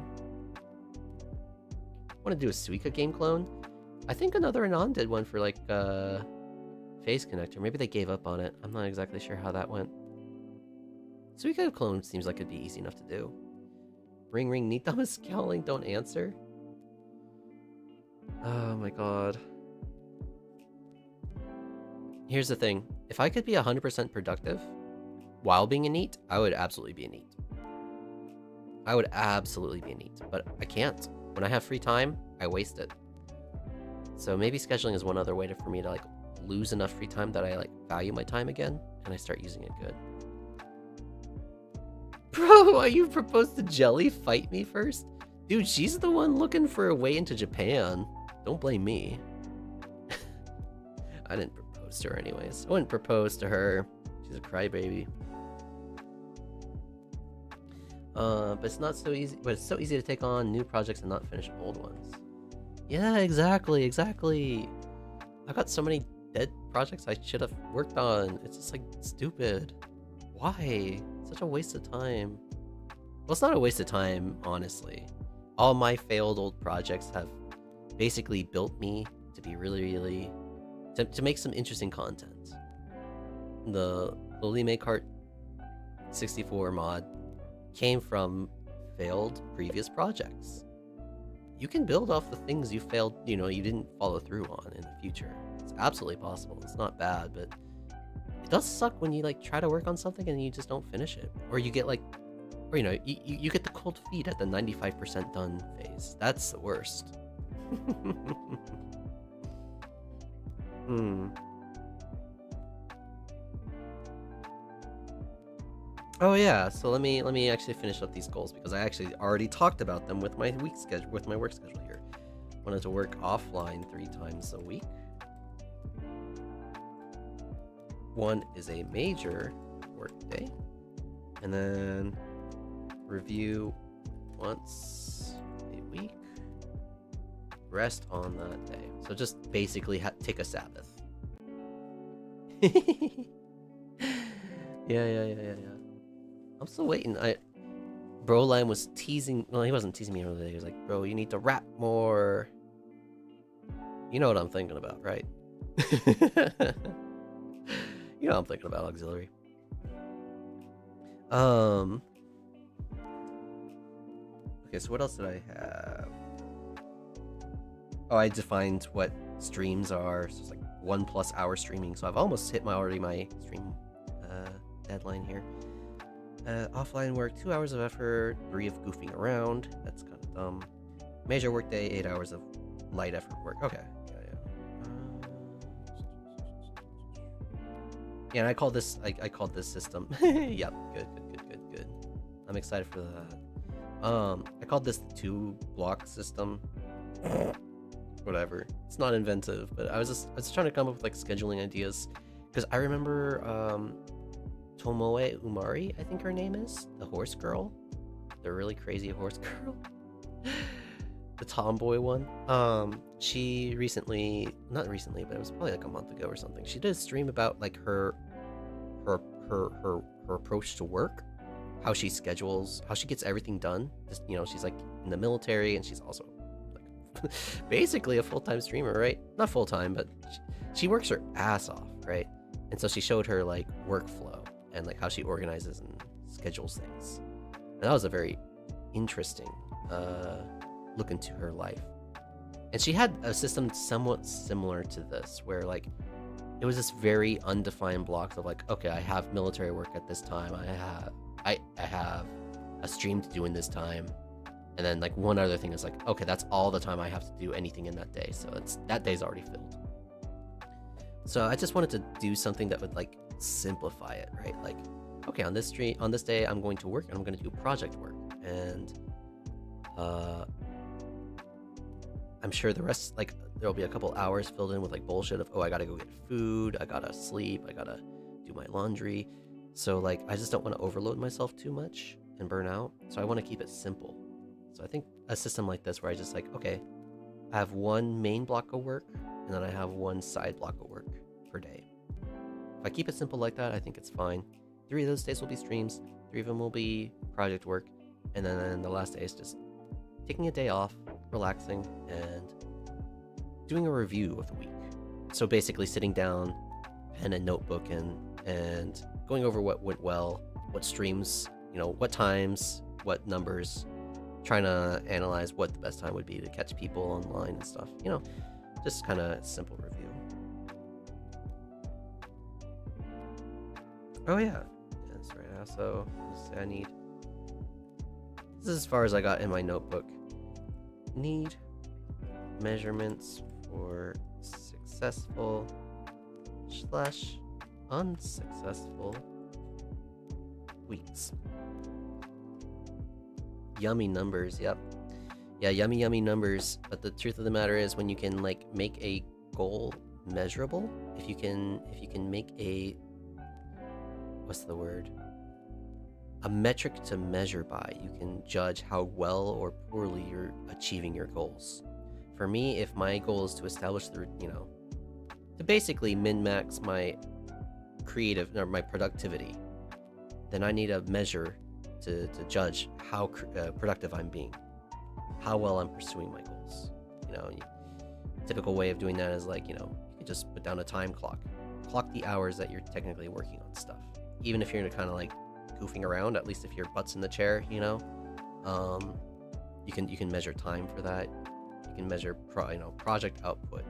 I want to do a Suica game clone. I think another Anon did one for like Phase Connector. Maybe they gave up on it. I'm not exactly sure how that went. Suica clone seems like it'd be easy enough to do. Ring ring, Nitama is scowling, don't answer. Oh my god. Here's the thing. If I could be 100% productive while being a NEET, I would absolutely be a NEET. I would absolutely be a NEET, but I can't. When I have free time, I waste it. So maybe scheduling is one other way for me to like lose enough free time that I like value my time again and I start using it good. Bro, why you proposed to Jelly? Fight me first? Dude, she's the one looking for a way into Japan. Don't blame me. I didn't propose to her anyways. I wouldn't propose to her. She's a crybaby. But it's not so easy. But it's so easy to take on new projects and not finish old ones. Yeah, exactly. I got so many dead projects I should have worked on. It's just like stupid. Why? Such a waste of time. Well, it's not a waste of time, honestly. All my failed old projects have basically built me to be really to make some interesting content. The Lime Kart 64 mod came from failed previous projects. You can build off the things you failed, you know, you didn't follow through on in the future. It's absolutely possible. It's not bad, but it does suck when you like try to work on something and you just don't finish it, or you get like, or you know, you get the cold feet at the 95% done phase. That's the worst. Oh yeah, so let me actually finish up these goals because I actually already talked about them with my week schedule, with my work schedule here. Wanted to work offline 3 times a week. One is a major work day, and then review once a week, rest on that day. So just basically take a Sabbath. Yeah. I'm still waiting. Broline was teasing. Well, he wasn't teasing me earlier. He was like, "Bro, you need to rap more." You know what I'm thinking about, right? You know what I'm thinking about, auxiliary. Okay, so what else did I have? Oh, I defined what streams are. So it's like 1+ hour streaming. So I've almost hit my stream deadline here. Offline work, 2 hours of effort, 3 of goofing around. That's kind of dumb. Major work day, 8 hours of light effort work. Okay. Yeah, and I called this system. Yep, good. I'm excited for that. I called this the 2-block system. Whatever. It's not inventive, but I was trying to come up with like scheduling ideas because I remember Tomoe Umari, I think her name is, the horse girl, the really crazy horse girl, the tomboy one. She not recently, but it was probably like a month ago or something. She did a stream about like her approach to work, how she schedules, how she gets everything done. Just, you know, she's like in the military and she's also like basically a full-time streamer, right? Not full-time, but she works her ass off, right? And so she showed her like workflow and like how she organizes and schedules things. And that was a very interesting look into her life. And she had a system somewhat similar to this, where like it was this very undefined blocks of like, okay, I have military work at this time, I have a stream to do in this time, and then like one other thing is like, okay, that's all the time I have to do anything in that day, so that day's already filled. So I just wanted to do something that would like simplify it, right? Like, okay, on this day I'm going to work and I'm going to do project work, and I'm sure the rest, like, there'll be a couple hours filled in with like bullshit of, oh, I gotta go get food, I gotta sleep, I gotta do my laundry. So like, I just don't want to overload myself too much and burn out. So I want to keep it simple. So I think a system like this where I just like, okay, I have one main block of work and then I have one side block of work per day. If I keep it simple like that, I think it's fine. 3 of those days will be streams, 3 of them will be project work, and then the last day is just taking a day off, relaxing, and doing a review of the week. So basically sitting down, pen and notebook, and going over what went well, what streams, you know, what times, what numbers, trying to analyze what the best time would be to catch people online and stuff. You know, just kind of simple review. Oh yeah, that's right. Also, I need. This is as far as I got in my notebook. Need measurements for successful / unsuccessful weeks. Yummy numbers, yep. Yeah, yummy numbers. But the truth of the matter is, when you can like make a goal measurable, if you can make a, what's the word? A metric to measure by, you can judge how well or poorly you're achieving your goals. For me, if my goal is to establish the, you know, to basically min-max my creative or my productivity, then I need a measure to judge how productive I'm being, how well I'm pursuing my goals. You know, typical way of doing that is like, you know, you can just put down a time clock the hours that you're technically working on stuff. Even if you're kind of like goofing around, at least if your butt's in the chair, you know, you can measure time for that. You can measure project output.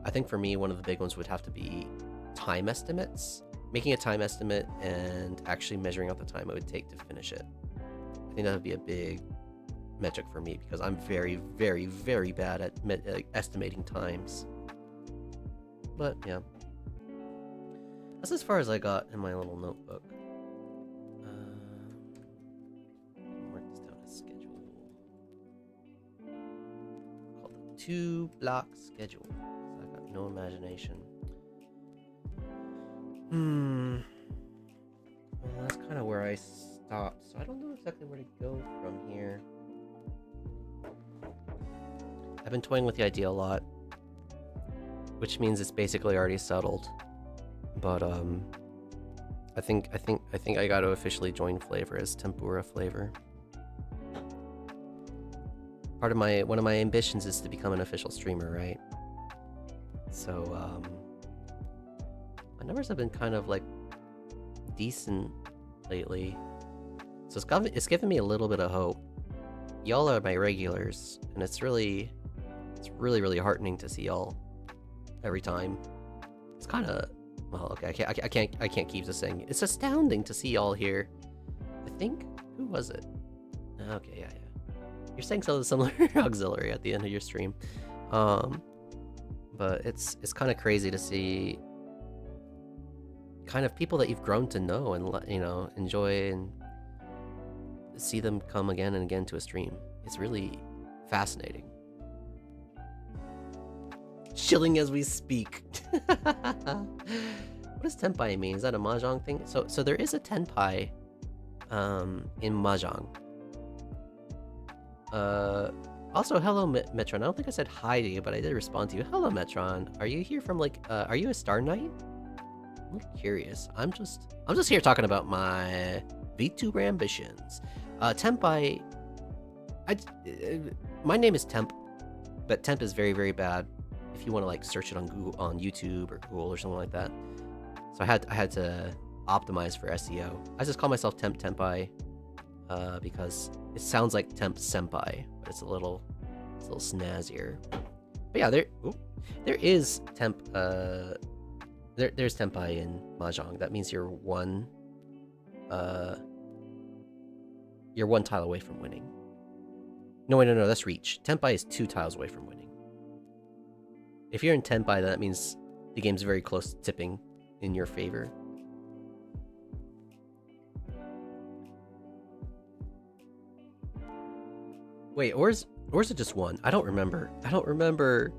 I think for me, one of the big ones would have to be time estimates. Making a time estimate and actually measuring out the time it would take to finish it. I think that would be a big metric for me because I'm very bad at estimating times. But yeah, that's as far as I got in my little notebook. Mark this down as schedule. Called the 2-block schedule. So I got no imagination. Well, that's kind of where I stopped, so I don't know exactly where to go from here. I've been toying with the idea a lot, which means it's basically already settled. But I think I got to officially join FlaVR as Tempura FlaVR. One of my ambitions is to become an official streamer, right? So my numbers have been kind of like decent lately, so it's given me a little bit of hope. Y'all are my regulars, and it's really heartening to see y'all every time. It's kind of, well, okay, I can't keep this saying. It's astounding to see y'all here. I think, who was it? Okay, yeah. You're saying something similar auxiliary at the end of your stream, but it's kind of crazy to see kind of people that you've grown to know and, you know, enjoy, and see them come again and again to a stream. It's really fascinating. Chilling as we speak. What does Tempai mean? Is that a Mahjong thing? So there is a Tempai in Mahjong. Also, hello Metron. I don't think I said hi to you, but I did respond to you. Hello Metron. Are you here from like are you a Star Knight? I'm curious. I'm just here talking about my VTuber ambitions. Tempai. My name is Temp, but Temp is very bad. If you want to like search it on Google, on YouTube or Google or something like that. So I had to optimize for SEO. I just call myself Temp-Tempai because it sounds like Temp-Senpai, but it's a little snazzier. But yeah, there is Temp. There's Tempai in Mahjong. That means you're one tile away from winning. No, that's reach. Tempai is 2 tiles away from winning. If you're in Tempai, that means the game's very close to tipping in your favor. Wait, Or is it just one? I don't remember. I don't remember.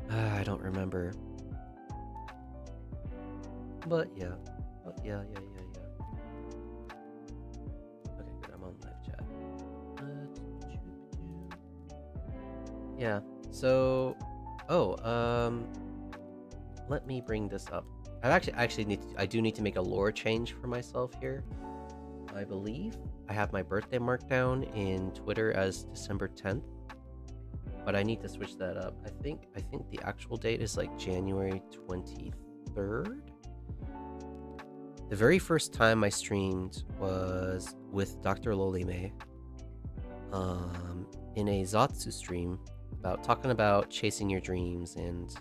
I don't remember. But yeah. Yeah. Okay, good. I'm on live chat. Yeah. So, let me bring this up. I do need to make a lore change for myself here. I believe I have my birthday marked down in Twitter as December 10th, but I need to switch that up. I think the actual date is like January 23rd. The very first time I streamed was with Dr. Lolime, in a Zatsu stream talking about chasing your dreams and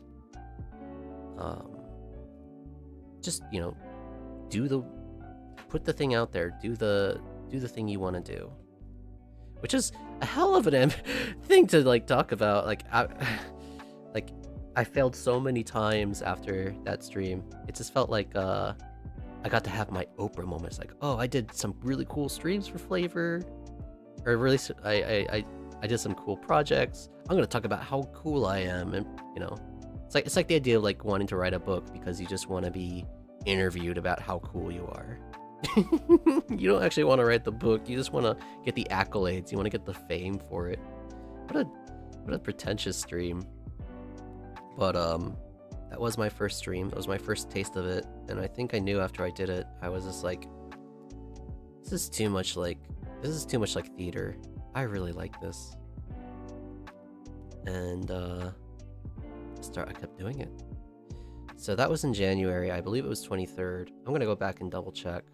just, you know, put the thing out there, do the thing you want to do, which is a hell of an thing to like talk about. Like I failed so many times after that stream. It just felt like I got to have my Oprah moments. Like, oh, I did some really cool streams for FlaVR, or really, I did some cool projects. I'm gonna talk about how cool I am, and you know, it's like the idea of like wanting to write a book because you just want to be interviewed about how cool you are. You don't actually want to write the book. You just want to get the accolades. You want to get the fame for it. What a pretentious stream. But that was my first stream. That was my first taste of it, and I think I knew after I did it, I was just like, this is too much like theater. I really like this. And I kept doing it. So that was in January. I believe it was 23rd. I'm gonna go back and double check.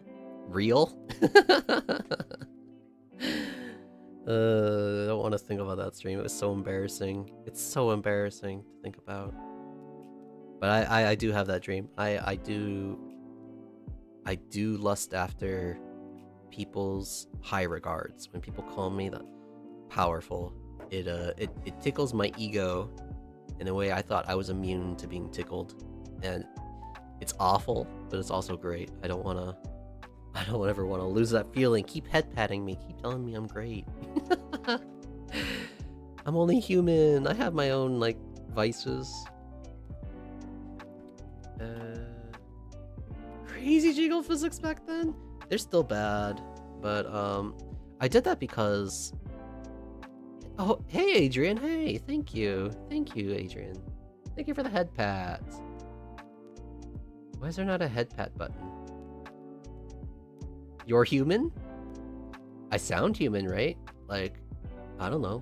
Real? I don't want to think about that stream. It was so embarrassing. It's so embarrassing to think about. But I do have that dream. I do lust after people's high regards. When people call me the powerful, it tickles my ego in a way I thought I was immune to being tickled. And it's awful, but it's also great. I don't ever want to lose that feeling. Keep head patting me. Keep telling me I'm great. I'm only human. I have my own like vices. Crazy jiggle physics back then. They're still bad, but I did that because. Oh, hey Adrian. Hey, thank you, Adrian. Thank you for the head pat. Why is there not a head pat button? You're human? I sound human, right? Like, I don't know.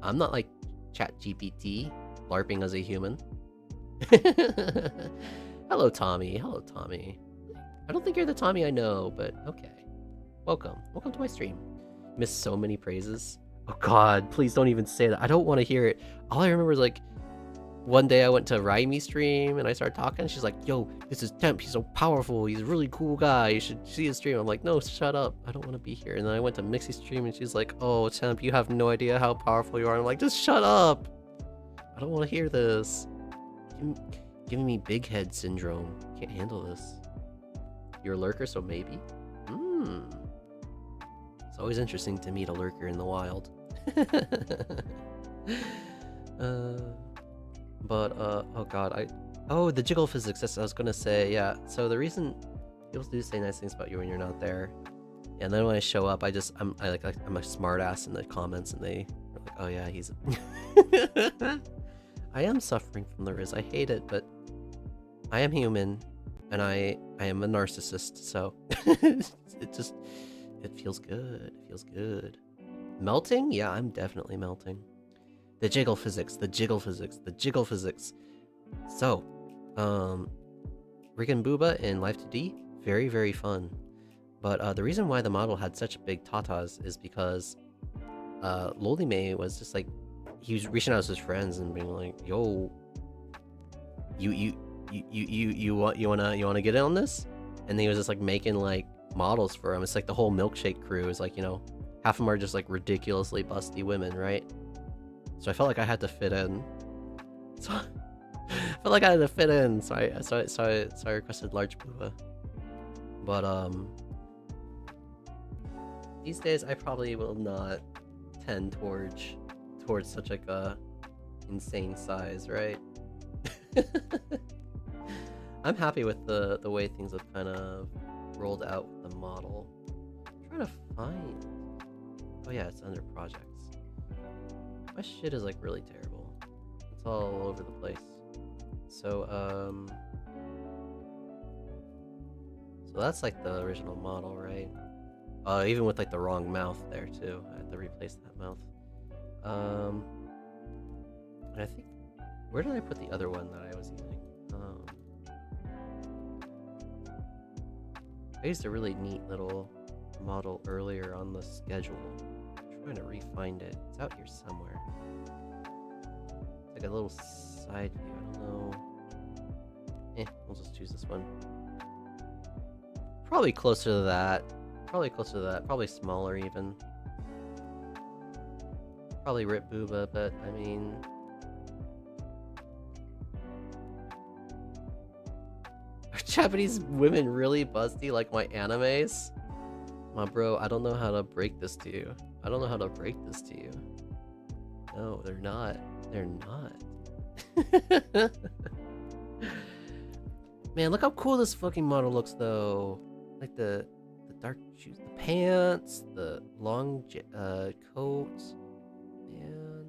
I'm not like ChatGPT LARPing as a human. Hello, Tommy. Hello, Tommy. I don't think you're the Tommy I know, but okay. Welcome. Welcome to my stream. Missed so many praises. Oh god, please don't even say that. I don't want to hear it. All I remember is like, one day I went to Raimi's stream and I started talking and she's like, yo, this is Temp, he's so powerful, he's a really cool guy, you should see his stream. I'm like, no, shut up, I don't want to be here. And then I went to Mixie's stream and she's like, oh, Temp, you have no idea how powerful you are. And I'm like, just shut up, I don't want to hear this. Giving me big head syndrome. Can't handle this. You're a lurker, so maybe? It's always interesting to meet a lurker in the wild. Oh god, the jiggle physics, that's what I was gonna say, yeah. So the reason people do say nice things about you when you're not there, and then when I show up, I'm a smart ass in the comments, and they are like, oh yeah, he's I am suffering from the Riz, I hate it, but I am human, and I am a narcissist, so it feels good, it feels good. Melting? Yeah, I'm definitely melting. The jiggle physics, the jiggle physics, the jiggle physics. So, Rick and Booba in Life 2D, very, very fun. But the reason why the model had such big tatas is because Lolime was just like, he was reaching out to his friends and being like, yo, you wanna get in on this? And he was just like making like models for him. It's like the whole milkshake crew is like, you know, half of them are just like ridiculously busty women, right? So I felt like I had to fit in. So I felt like I had to fit in. So I requested large Booba. But these days I probably will not tend towards such like a insane size, right? I'm happy with the way things have kind of rolled out with the model. I'm trying to find. Oh yeah, it's under projects. My shit is like really terrible. It's all over the place. So so that's like the original model, right? Even with like the wrong mouth there too. I had to replace that mouth. And I think, where did I put the other one that I was using? I used a really neat little model earlier on the schedule. I'm trying to re-find it. It's out here somewhere. It's like a little side view. I don't know. We'll just choose this one. Probably closer to that. Probably closer to that. Probably smaller even. Probably Rip Booba, but I mean... Are Japanese women really busty like my animes? My bro, I don't know how to break this to you. I don't know how to break this to you. No, they're not. They're not. Man, look how cool this fucking model looks though. Like the dark shoes, the pants, the long coat. Man.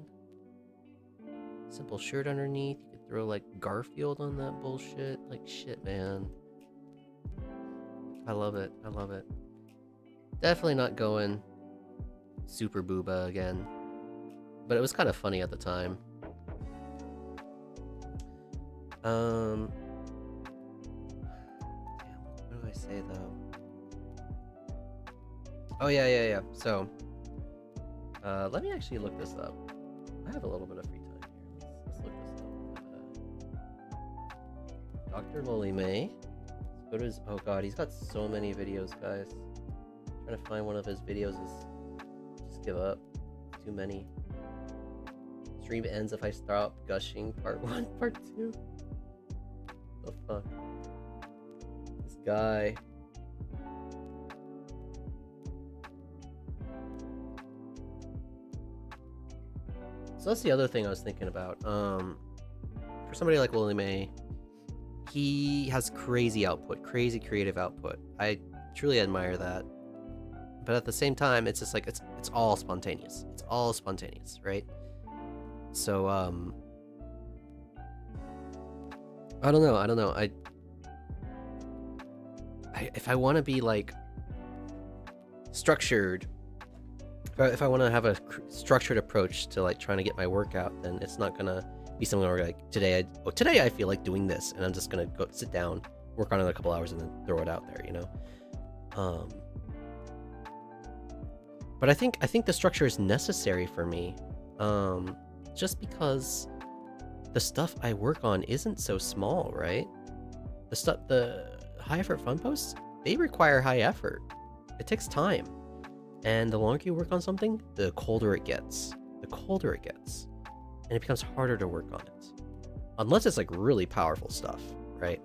Simple shirt underneath. You could throw like Garfield on that bullshit. Like shit, man. I love it. I love it. Definitely not going super booba again. But it was kind of funny at the time. Damn, what do I say though? Oh yeah. So, let me actually look this up. I have a little bit of free time here. Let's look this up. Dr. Loli May. Let's go to his. Oh god, he's got so many videos, guys. Trying to find one of his videos is just give up. Too many. Stream ends if I stop gushing. Part 1, part 2. The fuck? This guy. So that's the other thing I was thinking about. For somebody like Lily May, he has crazy output, crazy creative output. I truly admire that. But at the same time, it's just like it's all spontaneous. It's all spontaneous, right? So I don't know. If I want to be like structured, if I want to have a structured approach to like trying to get my workout, then it's not gonna be something where like today I feel like doing this, and I'm just gonna go sit down, work on it a couple hours, and then throw it out there, you know. But I think the structure is necessary for me, just because the stuff I work on isn't so small, right? The high effort fun posts, they require high effort. It takes time, and the longer you work on something, the colder it gets. And it becomes harder to work on it, unless it's like really powerful stuff, right?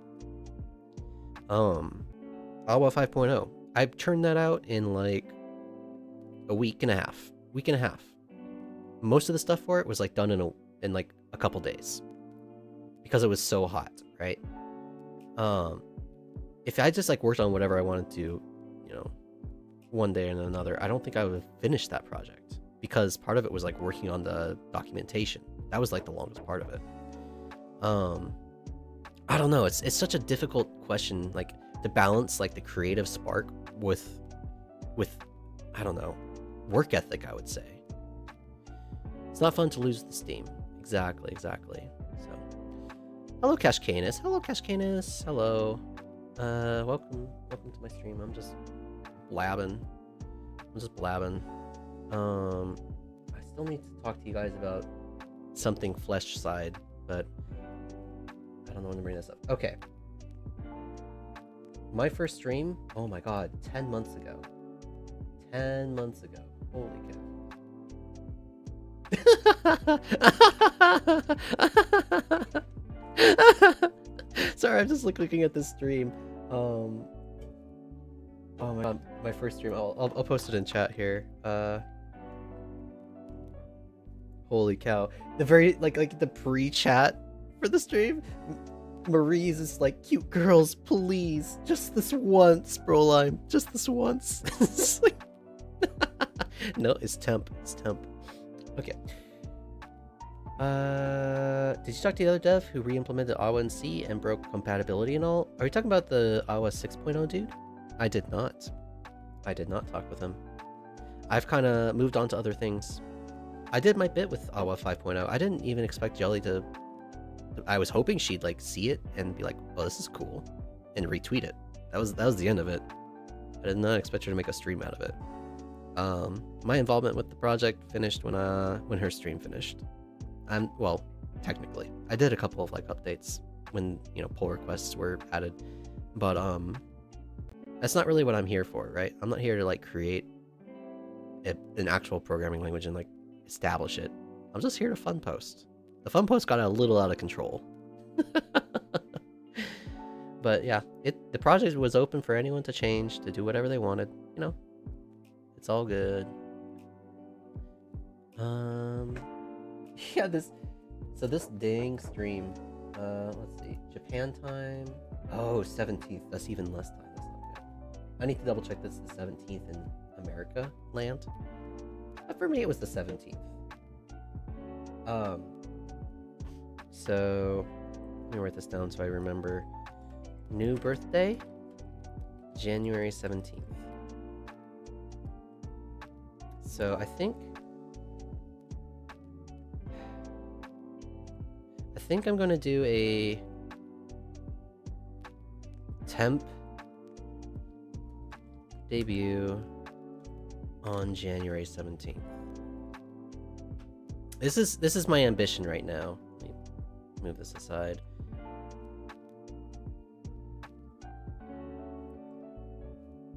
Awa 5.0, I turned that out in like a week and a half. Most of the stuff for it was like done in like a couple days because it was so hot, right? If I just like worked on whatever I wanted to, you know, one day and another, I don't think I would have finished that project, because part of it was like working on the documentation. That was like the longest part of it. I don't know, it's such a difficult question, like to balance like the creative spark with I don't know, work ethic, I would say. It's not fun to lose the steam. Exactly. So, hello, Cash Canis. Hello. Welcome to my stream. I'm just blabbing. I still need to talk to you guys about something flesh side, but I don't know when to bring this up. Okay. My first stream, oh my god, 10 months ago. Holy cow. Sorry, I'm just looking at this stream. Oh my god, my first stream. I'll post it in chat here. Holy cow. The very, like the pre-chat for the stream, Marie's is like, cute girls, please. Just this once, Broline. Just this once. It's like... No, it's temp. It's temp. Okay. Did you talk to the other dev who re-implemented AWA in C and broke compatibility and all? Are we talking about the AWA 6.0 dude? I did not. I did not talk with him. I've kind of moved on to other things. I did my bit with AWA 5.0. I didn't even expect Jelly to... I was hoping she'd like see it and be like, "Oh, this is cool," and retweet it. That was the end of it. I did not expect her to make a stream out of it. My involvement with the project finished when her stream finished. Well, technically, I did a couple of like updates when, you know, pull requests were added, but that's not really what I'm here for, right? I'm not here to like create an actual programming language and like establish it. I'm just here to fun post. The fun post got a little out of control. But yeah, the project was open for anyone to change, to do whatever they wanted. You know, it's all good. Yeah, this dang stream. Let's see, Japan time. Oh, 17th. That's even less time. That's not good. I need to double check this is the 17th in America land. But for me, it was the 17th. So let me write this down so I remember. New birthday, January 17th. So I think I'm gonna do a temp debut on January 17th. This is my ambition right now. Let me move this aside.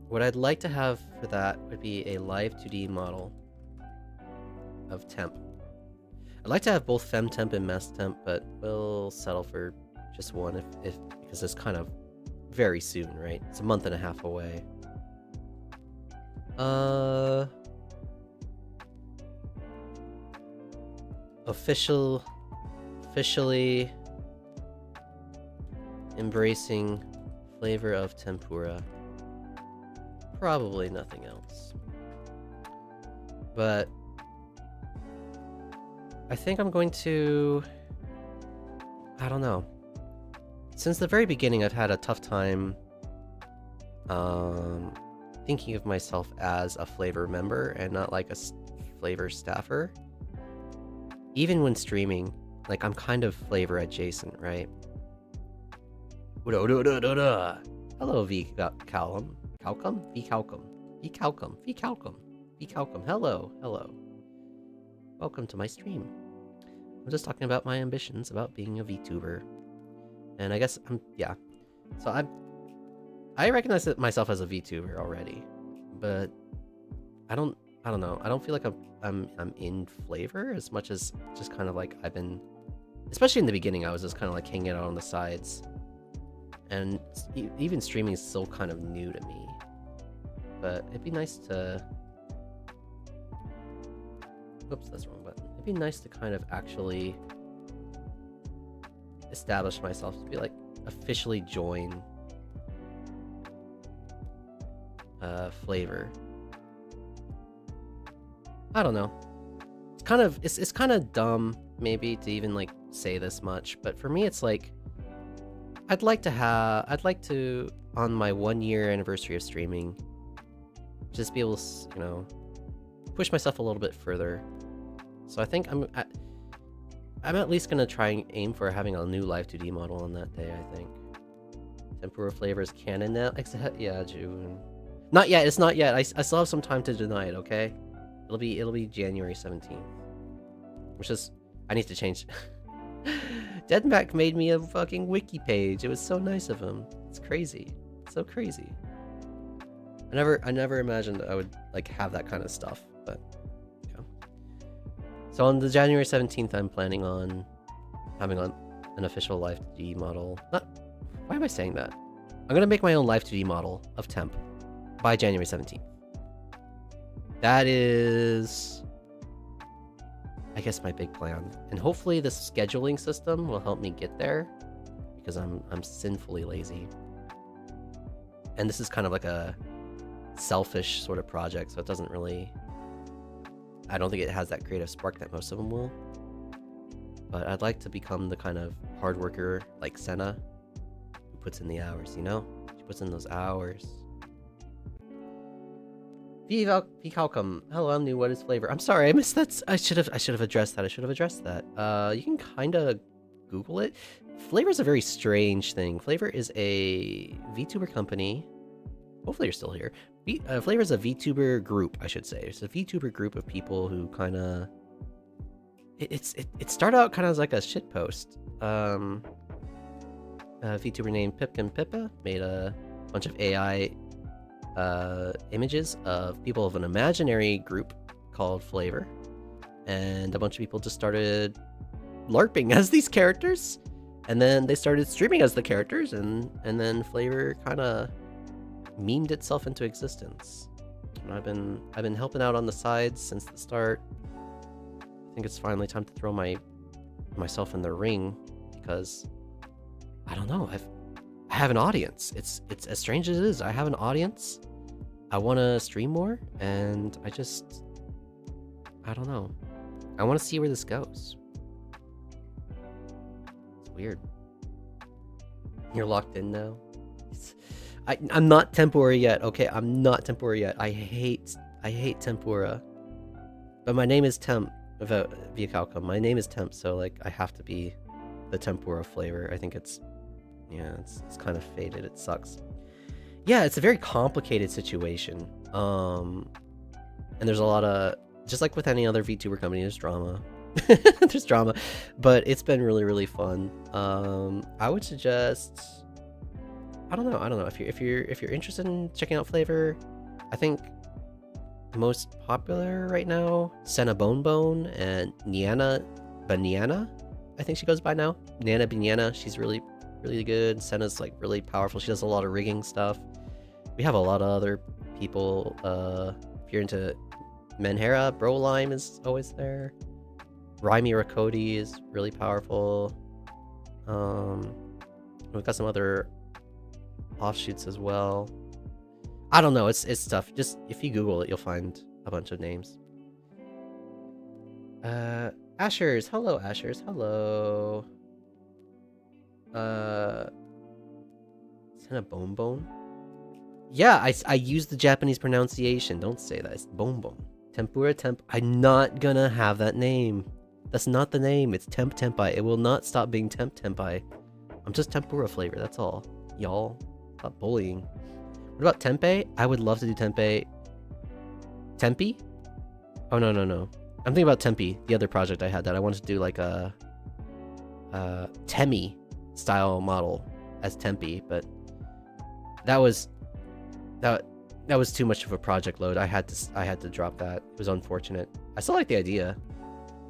What I'd like to have for that would be a live 2D model of temp. I'd like to have both FemTemp and MessTemp, but we'll settle for just one if because it's kind of very soon, right? It's a month and a half away. Officially embracing flavor of tempura. Probably nothing else. But I think I'm going to... I don't know. Since the very beginning, I've had a tough time thinking of myself as a flavor member and not like a flavor staffer. Even when streaming, like I'm kind of flavor adjacent, right? Hello, V Calcum. Calcum? V Calcum. V Calcum. V Calcum. V Calcum. Hello. Hello. Welcome to my stream. I'm just talking about my ambitions about being a VTuber. And I guess yeah. So I recognize myself as a VTuber already, but I don't know. I don't feel like I'm in flavor as much as just kind of like I've been, especially in the beginning, I was just kind of like hanging out on the sides. And even streaming is still kind of new to me. But it'd be nice to... Oops, that's the wrong button. It'd be nice to kind of actually establish myself to be like officially join flavor. I don't know. It's kind of dumb maybe to even like say this much, but for me it's like I'd like to on my 1-year anniversary of streaming just be able to, you know, push myself a little bit further. So I think I'm at least gonna try and aim for having a new live 2D model on that day. I think tempura flavors canon now. Yeah, June. Not yet. It's not yet. I still have some time to deny it. Okay, it'll be January 17th, which is I need to change. Deadmac made me a fucking wiki page. It was so nice of him. It's crazy. It's so crazy. I never imagined I would like have that kind of stuff, but yeah. So on the January 17th, I'm planning on having an official live 2D model. Why am I saying that? I'm gonna make my own live 2D model of temp by January 17th. That is I guess my big plan. And hopefully this scheduling system will help me get there, because I'm sinfully lazy. And this is kind of like a selfish sort of project, so it doesn't really... I don't think it has that creative spark that most of them will. But I'd like to become the kind of hard worker like Senna, who puts in the hours, you know? She puts in those hours. Calcum. Hello, I'm new. What is FlaVR? I'm sorry, I missed that. I should have addressed that. You can kind of Google it. FlaVR is a very strange thing. FlaVR is a VTuber company. Hopefully you're still here. FlaVR is a VTuber group, I should say. It's a VTuber group of people who kind of... It started out kind of as like a shitpost. A VTuber named Pippa made a bunch of AI images of people of an imaginary group called FlaVR, and a bunch of people just started LARPing as these characters, and then they started streaming as the characters, and then FlaVR kind of memed itself into existence. And I've been helping out on the sides since the start. I think it's finally time to throw myself in the ring, because I don't know, I have an audience. It's as strange as it is. I have an audience. I want to stream more, and I don't know. I want to see where this goes. It's weird. You're locked in now. I'm not tempura yet. Okay, I'm not tempura yet. I hate tempura. But my name is Temp via Calcum. My name is Temp, so like I have to be the tempura flavor. I think it's kind of faded. It sucks. Yeah, it's a very complicated situation. And there's a lot of, just like with any other VTuber company, there's drama. There's drama, but it's been really, really fun. I would suggest, I don't know if you're interested in checking out FlaVR. I think the most popular right now, Senna Bone and Niana Banyana, I think she goes by now. Nana Banyana, she's really good. Senna's like really powerful. She does a lot of rigging stuff. We have a lot of other people. If you're into Menhera, Brolime is always there. Raimi Rakoti is really powerful. We've got some other offshoots as well. I don't know, it's tough. Just if you Google it, you'll find a bunch of names. Ashers, hello Ashers, hello. Senna Bone? Yeah, I use the Japanese pronunciation. Don't say that. It's Bone. Tempura Temp. I'm not gonna have that name. That's not the name. It's Temp-Tempai. It will not stop being Temp-Tempai. I'm just tempura flavor. That's all. Y'all, stop bullying. What about Tempeh? I would love to do Tempeh. Tempe? Oh, no. I'm thinking about Tempe, the other project I had that I wanted to do like a Temi style model as Tempe, but that was too much of a project load. I had to drop that. It was unfortunate. I still like the idea,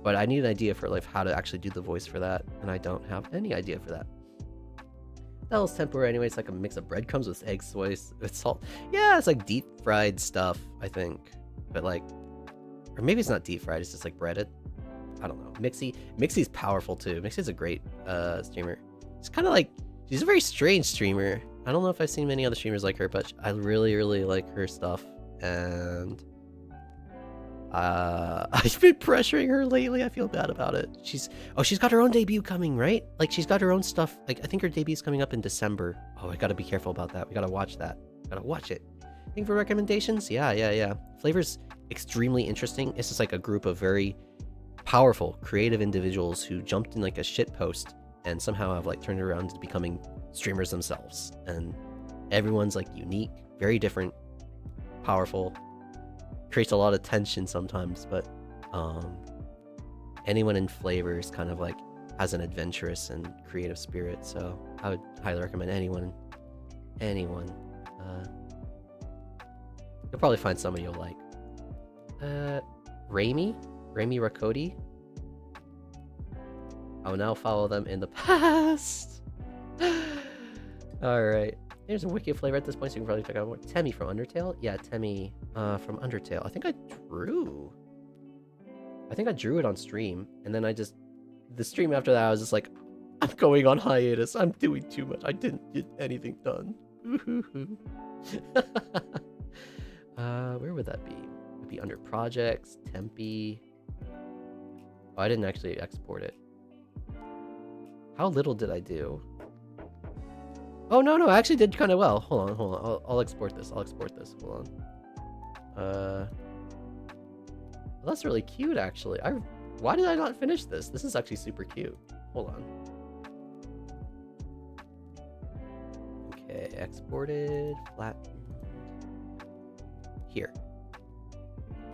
but I need an idea for like how to actually do the voice for that, and I don't have any idea for that. That was tempura anyway. It's like a mix of breadcrumbs with egg, soy, with salt. Yeah, it's like deep fried stuff, I think. But like, or maybe it's not deep fried. It's just like breaded. I don't know. Mixie's powerful too. Mixie's a great streamer. It's kind of like, she's a very strange streamer. I don't know if I've seen many other streamers like her, but I really, really like her stuff. And I've been pressuring her lately. I feel bad about it. She's got her own debut coming, right? Like, she's got her own stuff. Like, I think her debu's coming up in December. Oh, I gotta be careful about that. We gotta watch that. Gotta watch it. Think for recommendations? Yeah. FlaVR's extremely interesting. It's just like a group of very powerful, creative individuals who jumped in like a shit post and somehow have like turned around to becoming streamers themselves. And everyone's like unique, very different, powerful. Creates a lot of tension sometimes, but anyone in FlaVR is kind of like has an adventurous and creative spirit, so I would highly recommend anyone. You'll probably find somebody you'll like. Raimi Rakoti. I'll now follow them in the past. All right. There's a wiki of FlaVR at this point, so you can probably check out more. Temi from Undertale? Yeah, Temi from Undertale. I think I drew I think I drew it on stream, and then the stream after that, I was just like, I'm going on hiatus. I'm doing too much. I didn't get anything done. Where would that be? It would be under projects, Tempi. Oh, I didn't actually export it. How little did I do? Oh, no, I actually did kind of well. Hold on. I'll export this. Hold on. Well, that's really cute, actually. Why did I not finish this? This is actually super cute. Hold on. Okay, exported, flattened.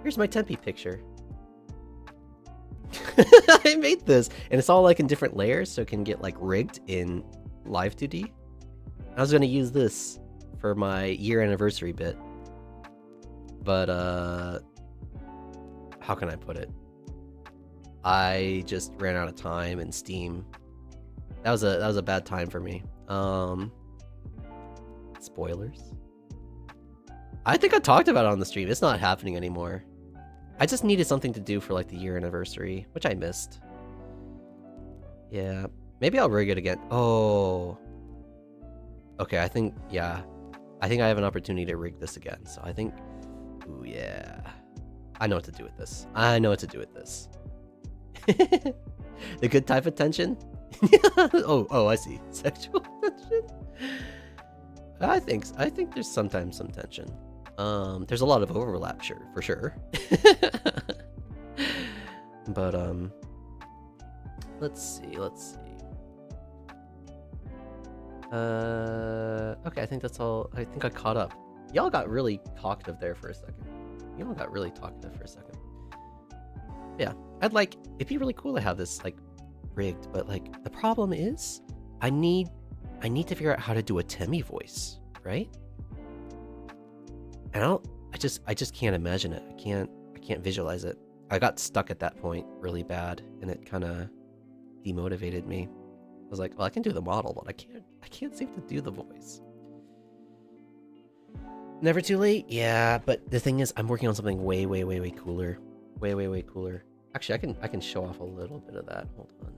Here's my Tempe picture. I made this, and it's all like in different layers, so it can get like rigged in Live 2D. I was gonna use this for my year anniversary bit, but how can I put it? I just ran out of time in Steam. That was a bad time for me. Spoilers. I think I talked about it on the stream. It's not happening anymore. I just needed something to do for like the year anniversary, which I missed. Yeah, maybe I'll rig it again. Oh. Okay, I think I have an opportunity to rig this again. So I think, ooh yeah. I know what to do with this. The good type of tension? oh, I see. Sexual tension? I think there's sometimes some tension. There's a lot of overlap, for sure. But let's see. Okay, I think that's all. I think I caught up. Y'all got really talkative there for a second. Yeah, it'd be really cool to have this like rigged, but like the problem is I need to figure out how to do a Temmie voice, right? And I just can't imagine it. I can't visualize it. I got stuck at that point really bad, and it kind of demotivated me. I was like, well, I can do the model, but I can't seem to do the voice. Never too late? Yeah, but the thing is, I'm working on something way cooler. Way cooler. Actually, I can show off a little bit of that. Hold on.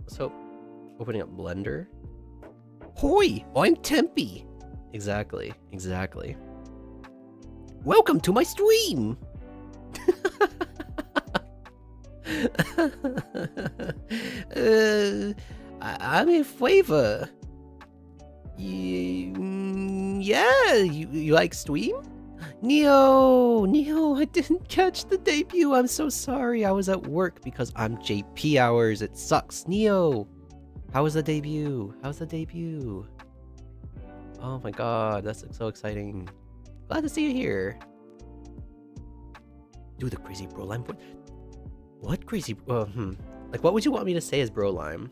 Let's hope. Opening up Blender. Hoi! I'm Tempe! Exactly. Welcome to my stream! I'm in FlaVR. Yeah, you like stream? Neo, I didn't catch the debut. I'm so sorry. I was at work because I'm JP hours. It sucks. Neo, how was the debut? Oh my god, that's so exciting. Glad to see you here. Do the crazy bro lime. What crazy? Like, what would you want me to say as bro lime?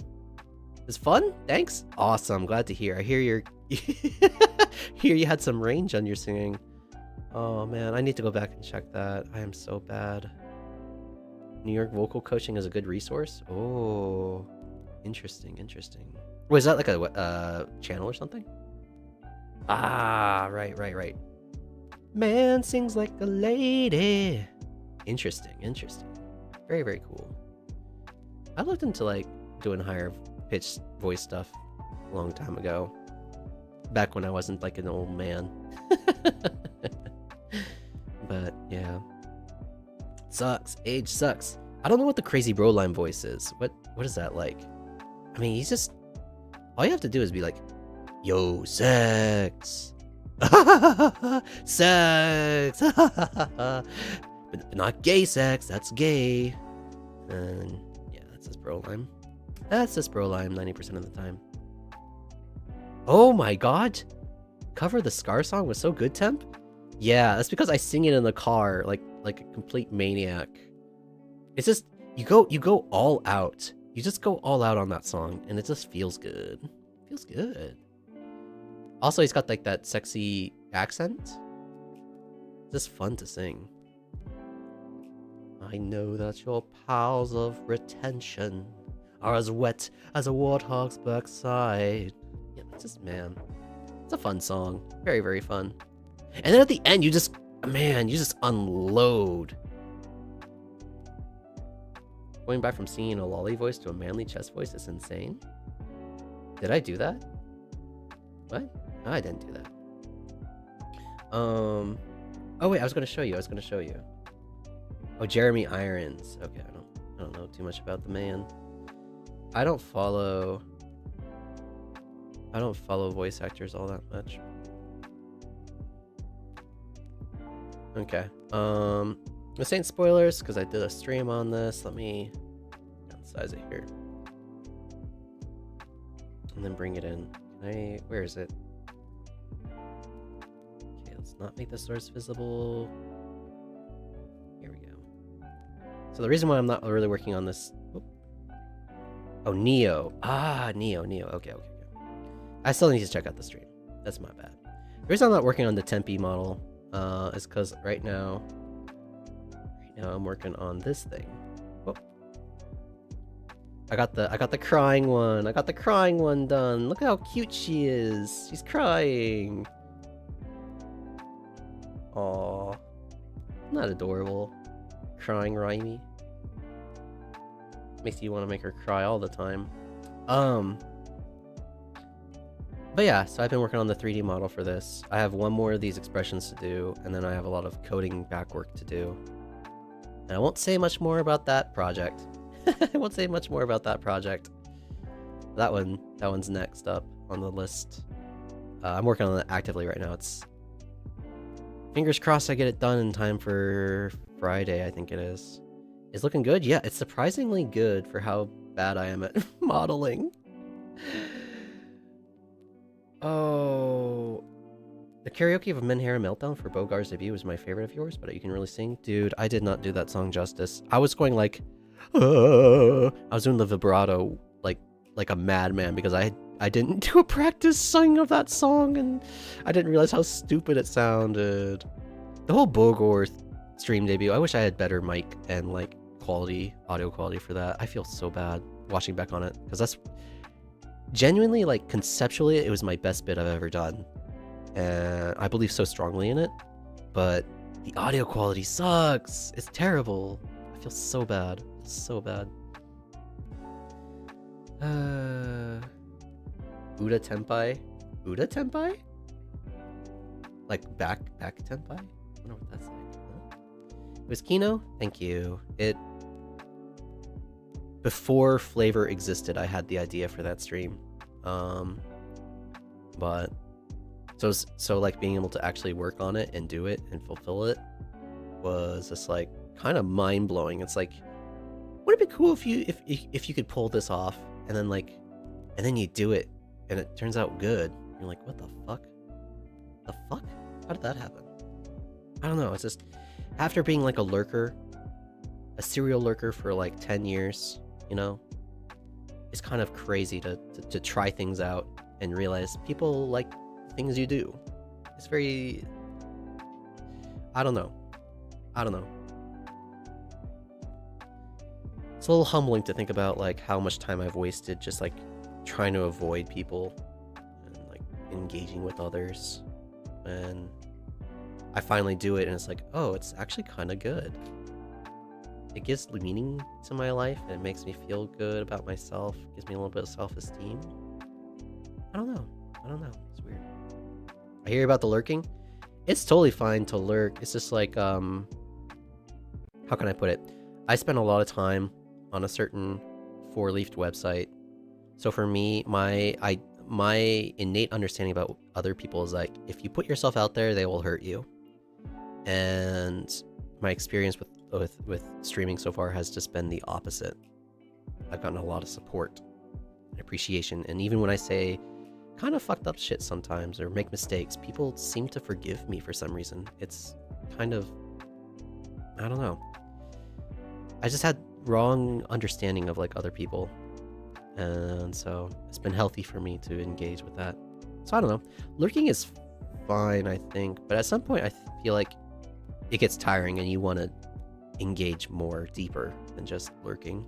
It's fun? Thanks. Awesome. Glad to hear. I hear hear you had some range on your singing. Oh man, I need to go back and check that. I am so bad. New York vocal coaching is a good resource. Oh, interesting. Was that like a channel or something? Ah, right. Man sings like a lady. Interesting. Very cool. I looked into like doing higher pitched voice stuff a long time ago. Back when I wasn't like an old man. But yeah. Sucks. Age sucks. I don't know what the crazy bro line voice is. What is that like? I mean, he's just, all you have to do is be like, yo, sex. Sex. But not gay sex, that's gay. And yeah, that's just bro lime. 90% of the time. Oh my god! Cover the Scar song was so good, Temp? Yeah, that's because I sing it in the car like a complete maniac. It's just you go all out. You just go all out on that song, and it just feels good. Also, he's got like that sexy accent. It's just fun to sing. I know that your piles of retention are as wet as a warthog's backside. Yeah, that's just, man. It's a fun song. Very fun. And then at the end, you just unload. Going back from singing a lolly voice to a manly chest voice is insane. Did I do that? What? No, I didn't do that. Oh wait, I was gonna show you. Oh, Jeremy Irons. Okay, I don't know too much about the man. I don't follow voice actors all that much. Okay. This ain't spoilers because I did a stream on this. Let me downsize it here. And then bring it in. Where is it? Okay, let's not make the source visible. Here we go. So the reason why I'm not really working on this... Oh, Neo. Neo. Okay. I still need to check out the stream. That's my bad. The reason I'm not working on the Tempe model is because right now I'm working on this thing. Oh. I got the crying one. I got the crying one done. Look how cute she is. She's crying. Aww. Isn't that adorable? Crying Rhymy. Makes you want to make her cry all the time. But yeah, so I've been working on the 3D model for this. I have one more of these expressions to do, and then I have a lot of coding back work to do. And I won't say much more about that project. That one's next up on the list. I'm working on it actively right now. It's fingers crossed I get it done in time for Friday, I think it is. It's looking good? Yeah, it's surprisingly good for how bad I am at modeling. Oh, the karaoke of Menhera Meltdown for Bogar's debut was my favorite of yours, but you can really sing. Dude, I did not do that song justice. I was going like, I was doing the vibrato like a madman because I didn't do a practice sing of that song and I didn't realize how stupid it sounded. The whole Bogor stream debut, I wish I had better mic and like audio quality for that. I feel so bad watching back on it because that's genuinely, like, conceptually, it was my best bit I've ever done. And I believe so strongly in it. But the audio quality sucks. It's terrible. I feel so bad. So bad. Uda Tempai? Uda Tempai? Like, back Tempai? I wonder what that's like. Huh? It was Kino? Thank you. Before FlaVR existed, I had the idea for that stream. But so like being able to actually work on it and do it and fulfill it was just like kind of mind blowing. It's like, would it be cool if you could pull this off and then you do it and it turns out good? You're like, what the fuck? The fuck? How did that happen? I don't know. It's just after being like a serial lurker for like 10 years. You know, it's kind of crazy to try things out and realize people like things you do. It's very... I don't know. It's a little humbling to think about like how much time I've wasted just like trying to avoid people and like engaging with others. And I finally do it and it's like, oh, it's actually kind of good. It gives meaning to my life and it makes me feel good about myself. It gives me a little bit of self-esteem. I don't know. It's weird. I hear about the lurking. It's totally fine to lurk. It's just like, how can I put it? I spend a lot of time on a certain four-leafed website. So for me, my innate understanding about other people is like, if you put yourself out there, they will hurt you. And my experience with streaming so far has just been the opposite. I've gotten a lot of support and appreciation, and even when I say kind of fucked up shit sometimes or make mistakes, people seem to forgive me for some reason. It's kind of, I don't know. I just had wrong understanding of like other people, and so it's been healthy for me to engage with that. So I don't know. Lurking is fine, I think, but at some point I feel like it gets tiring and you want to engage more deeper than just lurking.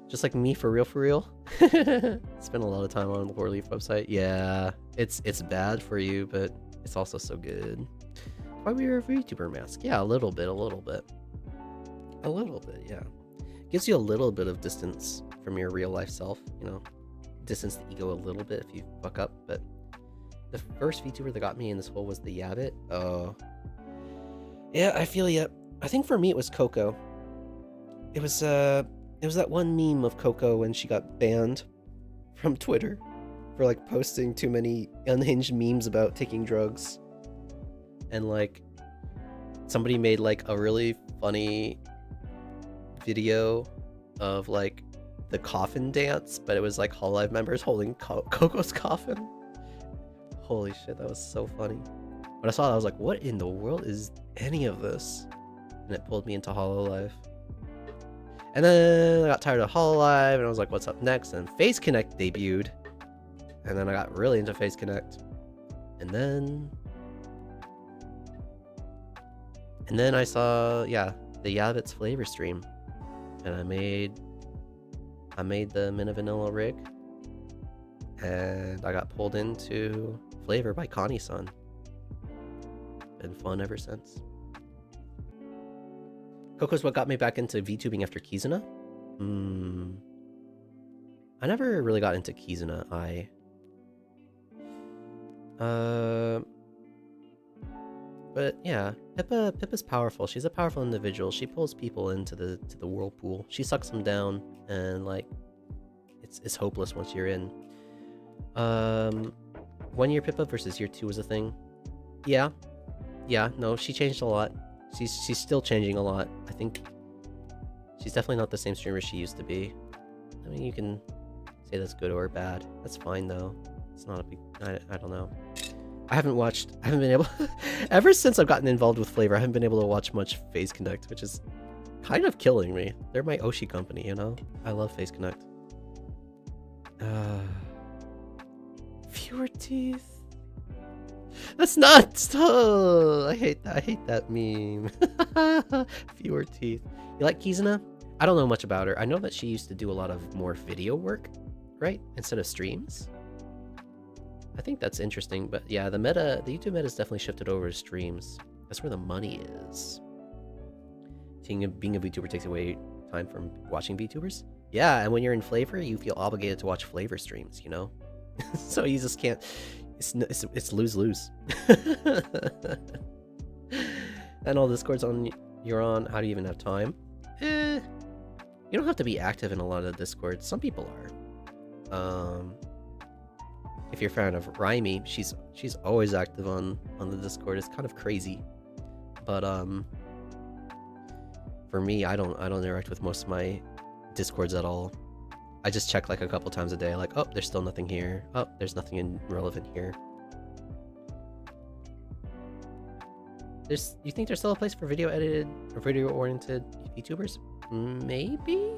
Just like me, for real. Spend a lot of time on the 4-leaf website. Yeah, it's bad for you, but it's also so good. Why we wear a VTuber mask? Yeah, a little bit. A little bit, yeah. Gives you a little bit of distance from your real life self, you know? Distance the ego a little bit if you fuck up, but the first VTuber that got me in this hole was the Yabbit. Oh. Yeah, I feel ya. I think for me it was Coco. It was that one meme of Coco when she got banned from Twitter for like posting too many unhinged memes about taking drugs. And like somebody made like a really funny video of like the coffin dance, but it was like Hololive members holding Coco's coffin. Holy shit, that was so funny. When I saw that, I was like, what in the world is any of this? And it pulled me into Hololive. And then I got tired of Hololive, and I was like, what's up next? And Face Connect debuted. And then I got really into Face Connect. And then I saw, yeah, the Yabbit's flavor stream. And I made the Mina Vanilla rig. And I got pulled into Flavor by Connie-san. Been fun ever since. Coco's what got me back into VTubing after Kizuna? I never really got into Kizuna. But yeah, Pippa's powerful. She's a powerful individual. She pulls people into the whirlpool. She sucks them down, and like, it's hopeless once you're in. 1 year Pippa versus year 2 was a thing. Yeah, no, she changed a lot. She's still changing a lot. I think she's definitely not the same streamer she used to be. I mean, you can say that's good or bad. That's fine though. It's not a big. I don't know. I haven't been able ever since I've gotten involved with Flavor. I haven't been able to watch much Face Connect, which is kind of killing me. They're my Oshi company, you know. I love Face Connect. Fewer teeth. That's not. Oh, I hate that meme. Fewer teeth. You like Kizuna? I don't know much about her. I know that she used to do a lot of more video work, right? Instead of streams. I think that's interesting, but yeah, the YouTube meta has definitely shifted over to streams. That's where the money is. Being a VTuber takes away time from watching VTubers. Yeah, and when you're in Flavor, you feel obligated to watch Flavor streams, you know? So you just can't. It's lose-lose. And all Discords you're on, how do you even have time? You don't have to be active in a lot of Discords. Some people are. If you're a fan of Raimi, she's always active on the Discord. It's kind of crazy, but for me, I don't interact with most of my Discords at all. I just check like a couple times a day, like, oh, there's still nothing here. Oh, there's nothing relevant here. You think there's still a place for video edited or video oriented VTubers? Maybe.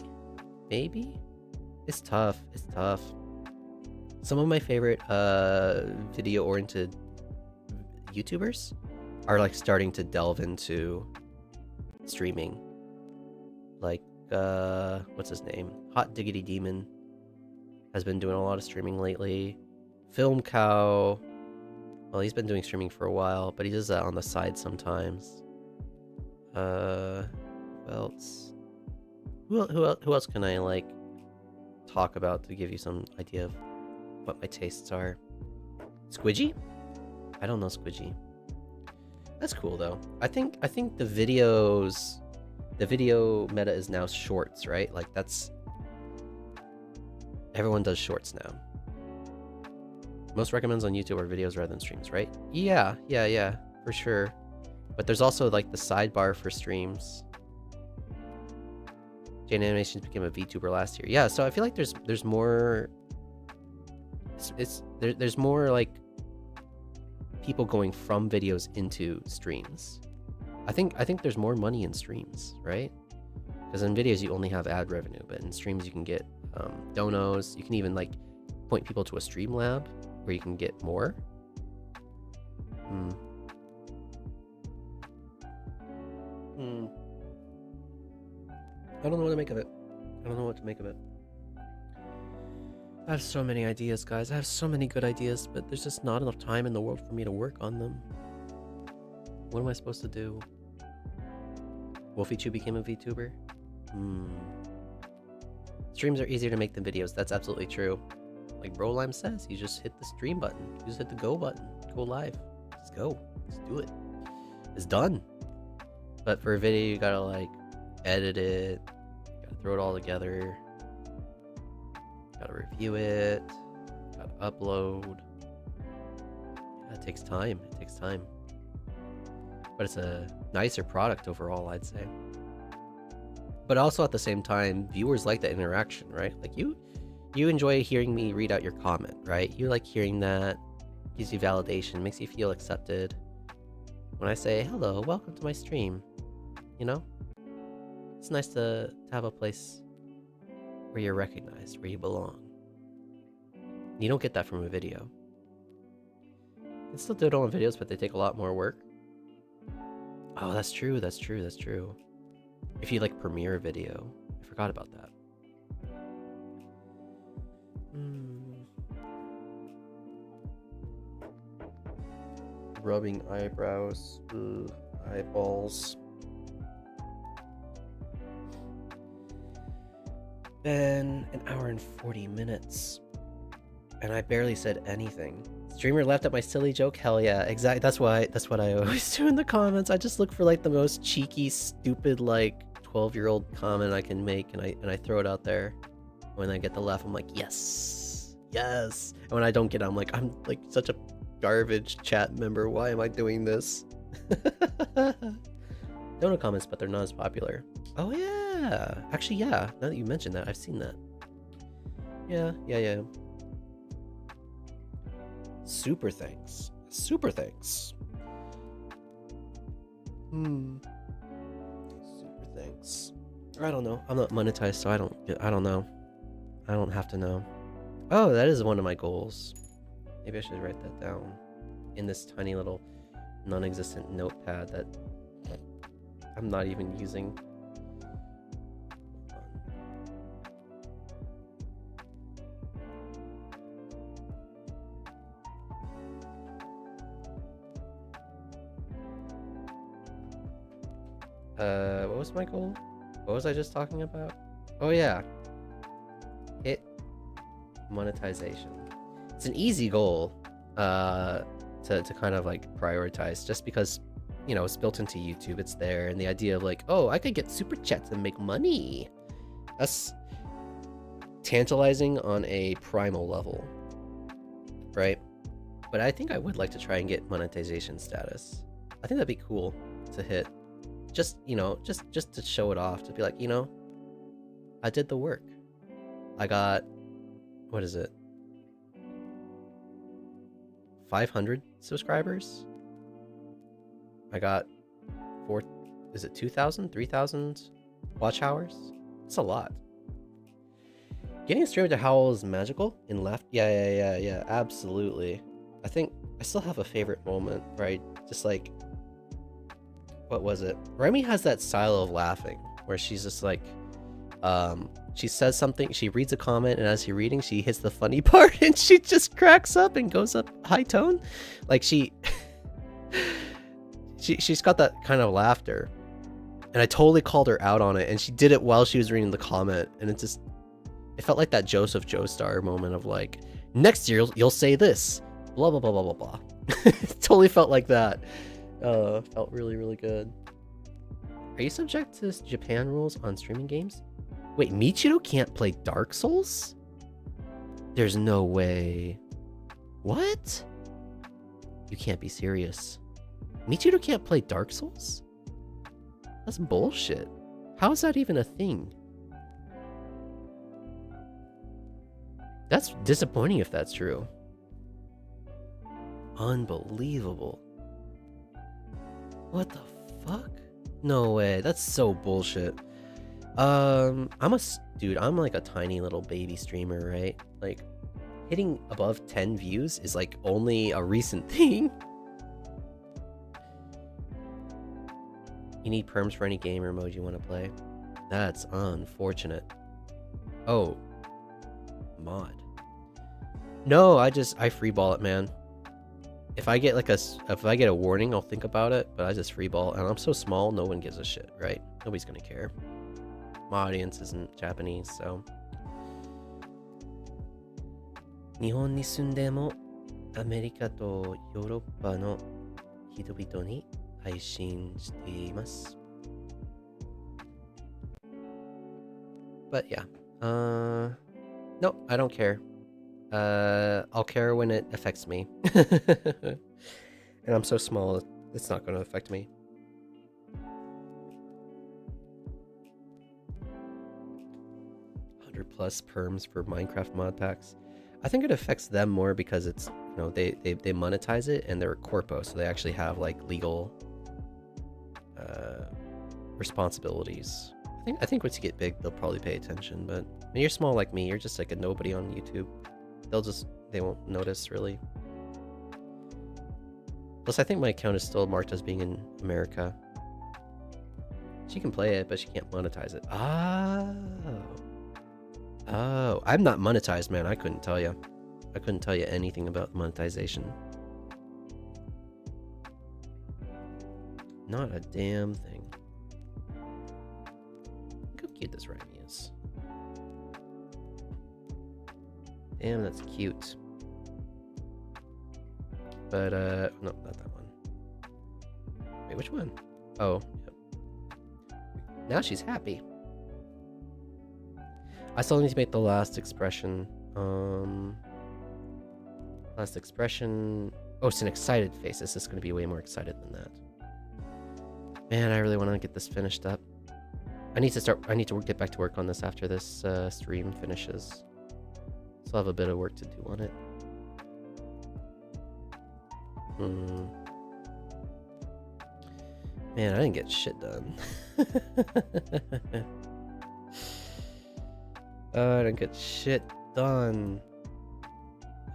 It's tough. Some of my favorite video oriented YouTubers are like starting to delve into streaming. Like what's his name? Hot Diggity Demon has been doing a lot of streaming lately. Film Cow, well, he's been doing streaming for a while, but he does that on the side sometimes. Who else? Who else can I like talk about to give you some idea of what my tastes are? Squidgy? I don't know Squidgy. That's cool though. I think the video meta is now shorts, right? Like that's everyone does shorts now. Most recommends on YouTube are videos rather than streams, right? Yeah, for sure. But there's also like the sidebar for streams. Jane Animations became a VTuber last year. Yeah, so I feel like there's more. There's more like people going from videos into streams. I think there's more money in streams, right? Because in videos you only have ad revenue, but in streams you can get donos. You can even like point people to a stream lab where you can get more. I don't know what to make of it. I have so many ideas, guys. I have so many good ideas, but there's just not enough time in the world for me to work on them. What am I supposed to do? Wolfie2 became a VTuber? Streams are easier to make than videos. That's absolutely true. Like Brolime says, you just hit the stream button. You just hit the go button. Go live. Let's go. Let's do it. It's done. But for a video, you gotta like edit it. Gotta throw it all together. Gotta review it. Gotta upload. Yeah, it takes time. It takes time. But it's a nicer product overall, I'd say. But also at the same time, viewers like that interaction, right? Like you enjoy hearing me read out your comment, right? You like hearing that, gives you validation, makes you feel accepted. When I say, hello, welcome to my stream, you know? It's nice to have a place where you're recognized, where you belong. You don't get that from a video. You can still do it on videos, but they take a lot more work. Oh, that's true, that's true, that's true. If you like premiere a video, I forgot about that. Rubbing eyebrows, eyeballs. Been an hour and 40 minutes, and I barely said anything. Streamer laughed at my silly joke. Hell yeah, exactly. That's what I always do in the comments. I just look for like the most cheeky, stupid, like 12-year-old comment I can make, and I throw it out there. When I get the laugh, I'm like, yes, yes. And when I don't get it, I'm like such a garbage chat member. Why am I doing this? Donut comments, but they're not as popular. Oh yeah, actually yeah. Now that you mentioned that, I've seen that. Yeah. Super thanks. Super thanks. Super thanks. I don't know. I'm not monetized, so I don't know. I don't have to know. Oh, that is one of my goals. Maybe I should write that down in this tiny little non-existent notepad that I'm not even using. What was my goal? What was I just talking about? Oh yeah. Hit monetization. It's an easy goal to kind of like prioritize, just because, you know, it's built into YouTube, it's there, and the idea of like, oh, I could get super chats and make money. That's tantalizing on a primal level, right? But I think I would like to try and get monetization status. I think that'd be cool to hit. Just, you know, just to show it off, to be like, you know, I did the work. I got, what is it? 500 subscribers. I got 2,000, 3,000 watch hours. It's a lot. Getting a streamer to howl is magical in left. Yeah, absolutely. I think I still have a favorite moment, right? Just like, what was it? Remy has that style of laughing where she's just like, she says something, she reads a comment, and as you're reading, she hits the funny part and she just cracks up and goes up high tone. Like she's got that kind of laughter, and I totally called her out on it, and she did it while she was reading the comment, and it felt like that Joseph Joestar moment of like, next year you'll say this, blah blah blah blah blah blah. It totally felt like that. Felt really, really good. Are you subject to Japan rules on streaming games? Wait, Michiro can't play Dark Souls? There's no way. What? You can't be serious. Michiro can't play Dark Souls? That's bullshit. How is that even a thing? That's disappointing if that's true. Unbelievable. What the fuck? No way. That's so bullshit. I'm like a tiny little baby streamer, right? Like, hitting above 10 views is like only a recent thing. You need perms for any game or mode you want to play. That's unfortunate. Oh. Mod. No, I freeball it, man. if I get like if I get a warning, I'll think about it, but I just freeball, and I'm so small, no one gives a shit, right? Nobody's gonna care. My audience isn't Japanese, so. 日本に住んでもアメリカとヨーロッパの人々に配信しています。But yeah, no, I don't care. I'll care when it affects me. And I'm so small, it's not going to affect me. +100 perms for Minecraft mod packs. I think it affects them more because it's, you know, they monetize it and they're a corpo, so they actually have like legal responsibilities. I think once you get big, they'll probably pay attention. But when you're small like me, you're just like a nobody on YouTube. They won't notice really. Plus, I think my account is still marked as being in America. She can play it, but she can't monetize it. Oh, I'm not monetized, man. I couldn't tell you. I couldn't tell you anything about monetization. Not a damn thing. Look how cute this Rhyme is. Damn, that's cute. But, no, not that one. Wait, which one? Oh, yep. Now she's happy. I still need to make the last expression. Last expression. Oh, it's an excited face. This is going to be way more excited than that. Man, I really want to get this finished up. I need to get back to work on this after this stream finishes. Still have a bit of work to do on it. Man, I didn't get shit done. I didn't get shit done.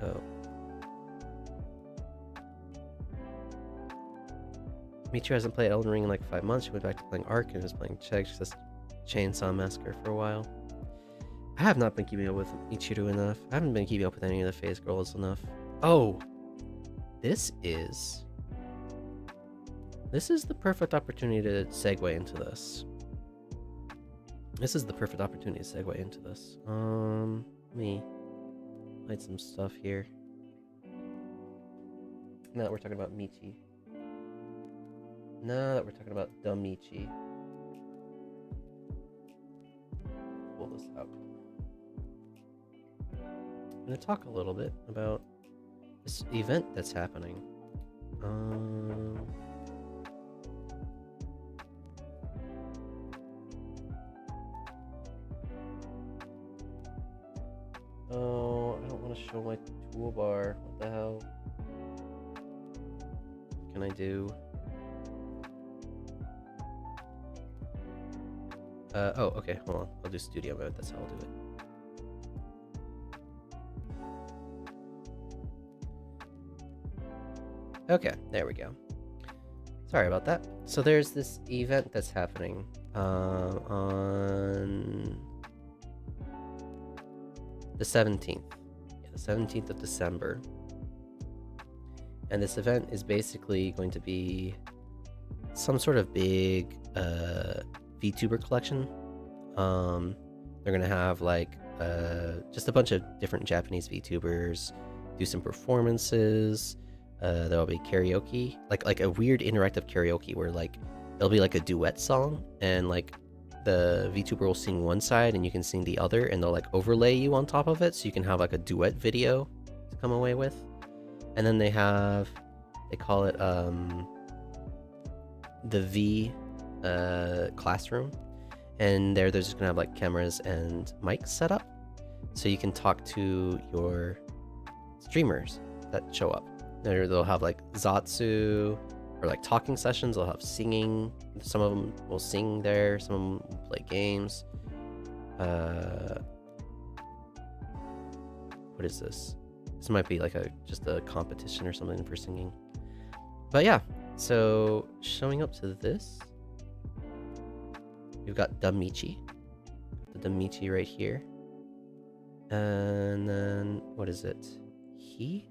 Oh. Michiru hasn't played Elden Ring in like 5 months. She went back to playing Ark and was playing Chainsaw Massacre for a while. I have not been keeping up with Michiru enough. I haven't been keeping up with any of the Phase girls enough. Oh! This is the perfect opportunity to segue into this. This is the perfect opportunity to segue into this. Let me hide some stuff here. Now that we're talking about Michi. Now that we're talking about dumb Michi. Pull this out. I'm gonna talk a little bit about this event that's happening. Oh, I don't want to show my toolbar. What the hell? What can I do? Oh, okay, hold on. I'll do studio mode. That's how I'll do it. Okay, there we go. Sorry about that. So there's this event that's happening on the 17th. Yeah, the 17th of December. And this event is basically going to be some sort of big VTuber collection. They're gonna have like just a bunch of different Japanese VTubers do some performances. There'll be karaoke, like a weird interactive karaoke where like there'll be like a duet song and like the VTuber will sing one side and you can sing the other, and they'll like overlay you on top of it so you can have like a duet video to come away with. And then they call it the V classroom, and there's just gonna have like cameras and mics set up so you can talk to your streamers that show up. They'll have like Zatsu or like talking sessions. They'll have singing. Some of them will sing there. Some of them will play games. What is this? This might be like just a competition or something for singing. But yeah, so showing up to this, we've got Damichi. The Damichi right here. And then, what is it? I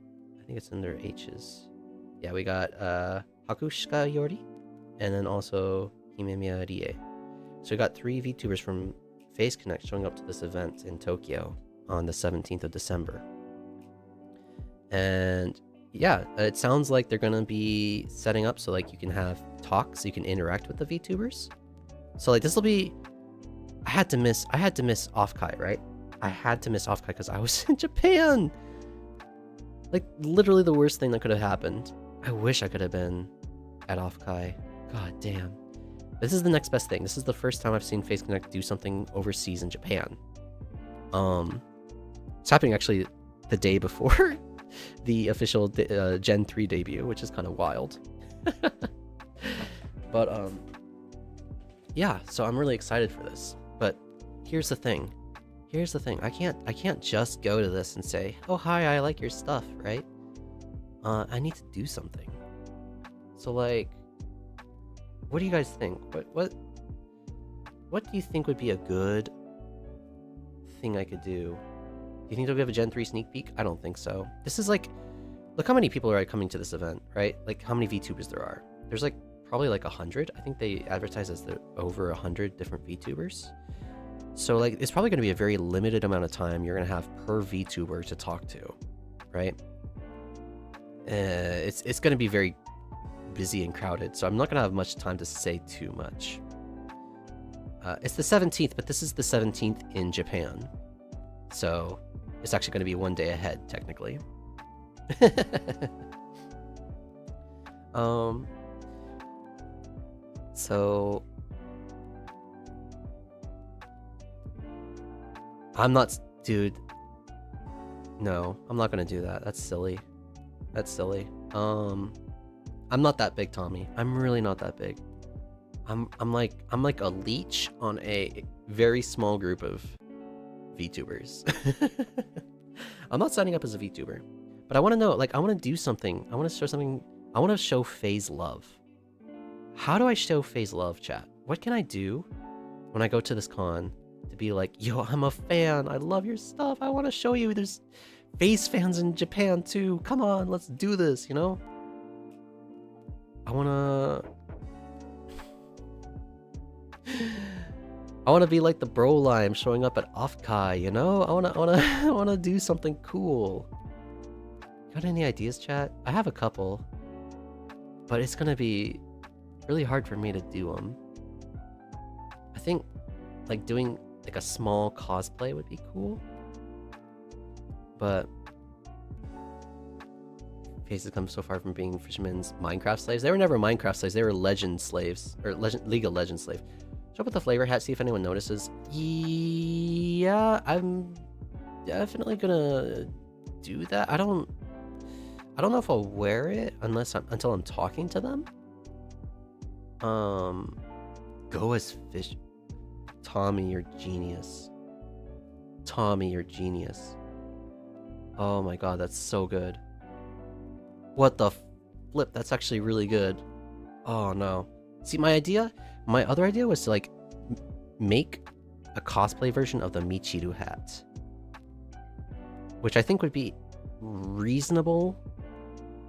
think it's under H's. Yeah, we got Hakushika Yori, and then also Himemiya Rie. So we got 3 VTubers from Face Connect showing up to this event in Tokyo on the 17th of December. And yeah, it sounds like they're gonna be setting up so like you can have talks, so you can interact with the VTubers. So like this will be, I had to miss Offkai, right? I had to miss Offkai because I was in Japan. Like literally the worst thing that could have happened. I wish I could have been at Offkai. God damn. This is the next best thing. This is the first time I've seen Face Connect do something overseas in Japan. It's happening actually the day before the official Gen 3 debut, which is kind of wild. But yeah, so I'm really excited for this. But here's the thing. I can't just go to this and say, "Oh hi, I like your stuff," right? I need to do something. So like, what do you guys think? What do you think would be a good thing I could do? Do you think there'll be a Gen 3 sneak peek? I don't think so. This is like, look how many people are coming to this event, right? Like how many VTubers there are. There's like probably like 100. I think they advertise as there over 100 different VTubers. So like it's probably going to be a very limited amount of time you're going to have per VTuber to talk to, right? It's going to be very busy and crowded, so I'm not going to have much time to say too much. It's the 17th, but this is the 17th in Japan. So it's actually going to be one day ahead, technically. So I'm not, dude. No, I'm not gonna do that. That's silly. That's silly. I'm not that big, Tommy. I'm really not that big. I'm like a leech on a very small group of VTubers. I'm not signing up as a VTuber, but I want to know, like, I want to do something. I want to show something. I want to show FaZe love. How do I show FaZe love, chat? What can I do when I go to this con to be like, yo, I'm a fan. I love your stuff. I want to show you there's FaZe fans in Japan too. Come on, let's do this, you know? I want to be like the bro lime showing up at Offkai, you know? I want to do something cool. Got any ideas, chat? I have a couple, but it's going to be really hard for me to do them. I think like doing like a small cosplay would be cool, but FaZe has come so far from being fishermen's Minecraft slaves. They were never Minecraft slaves. They were legend slaves, or League of Legends slave. Show up with the FlaVR hat, see if anyone notices. Yeah, I'm definitely gonna do that. I don't know if I'll wear it until I'm talking to them. Go as fish. Tommy, you're genius. Tommy, you're genius. Oh my god, that's so good. What the flip? That's actually really good. Oh no. See, my other idea was to like make a cosplay version of the Michiru hat, which I think would be reasonable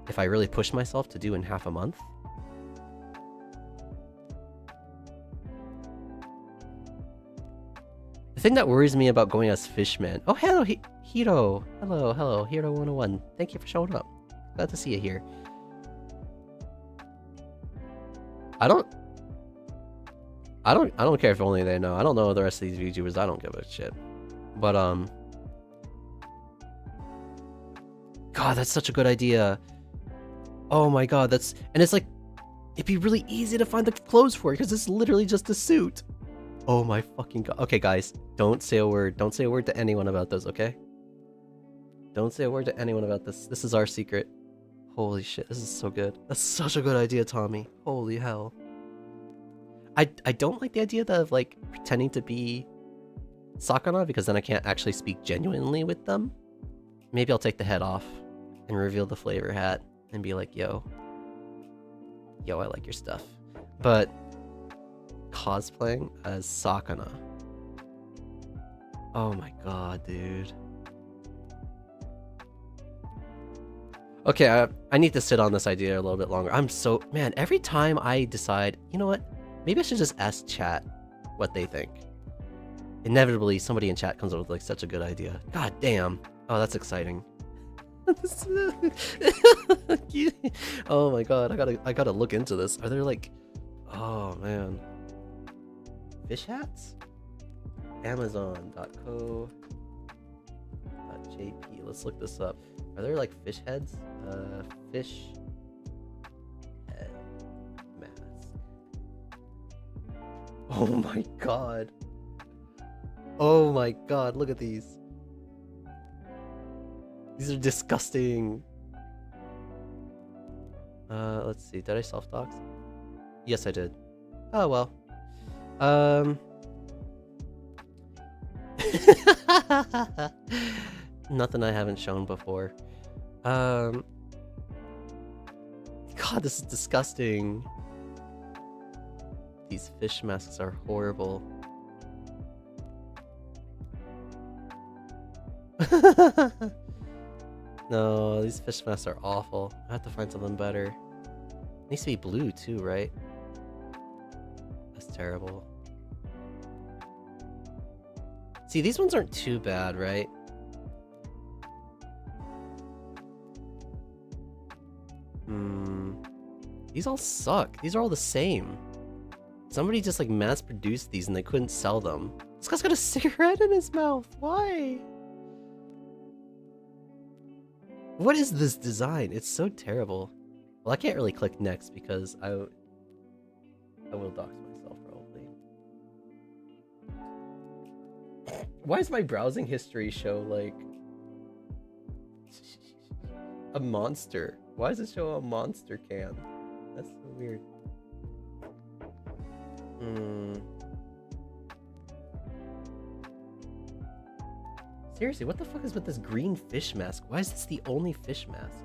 if I really pushed myself to do in half a month. The thing that worries me about going as Fishman... Oh, hello, Hiro! Hello, Hiro 101. Thank you for showing up. Glad to see you here. I don't care if only they know. I don't know the rest of these VTubers. I don't give a shit. But, God, that's such a good idea. Oh my god, and it's like, it'd be really easy to find the clothes for it, because it's literally just a suit. Oh my fucking god. Okay, guys, don't say a word. Don't say a word to anyone about this, okay? Don't say a word to anyone about this. This is our secret. Holy shit, this is so good. That's such a good idea, Tommy. Holy hell. I don't like the idea of, like, pretending to be Sakana, because then I can't actually speak genuinely with them. Maybe I'll take the head off and reveal the FlaVR hat and be like, yo, I like your stuff. But cosplaying as Sakana. Oh my god, dude. Okay, I need to sit on this idea a little bit longer. Man, every time I decide, you know what? Maybe I should just ask chat what they think. Inevitably, somebody in chat comes up with like such a good idea. God damn. Oh, that's exciting. Oh my god, I gotta look into this. Are there like, oh man, fish hats? Amazon.co.jp. Let's look this up. Are there like fish heads? Fish head mask. Oh my god. Oh my god, look at these. These are disgusting. Let's see. Did I self-dox? Yes, I did. Oh well. Nothing I haven't shown before. God, this is disgusting. These fish masks are horrible. No, these fish masks are awful. I have to find something better. It needs to be blue too, right? That's terrible. See, these ones aren't too bad, right? These all suck. These are all the same. Somebody just like mass-produced these and they couldn't sell them. This guy's got a cigarette in his mouth. Why? What is this design? It's so terrible. Well, I can't really click next because I will dox myself probably. Why does my browsing history show like a monster? Why does it show a monster can? That's so weird. Seriously, what the fuck is with this green fish mask? Why is this the only fish mask?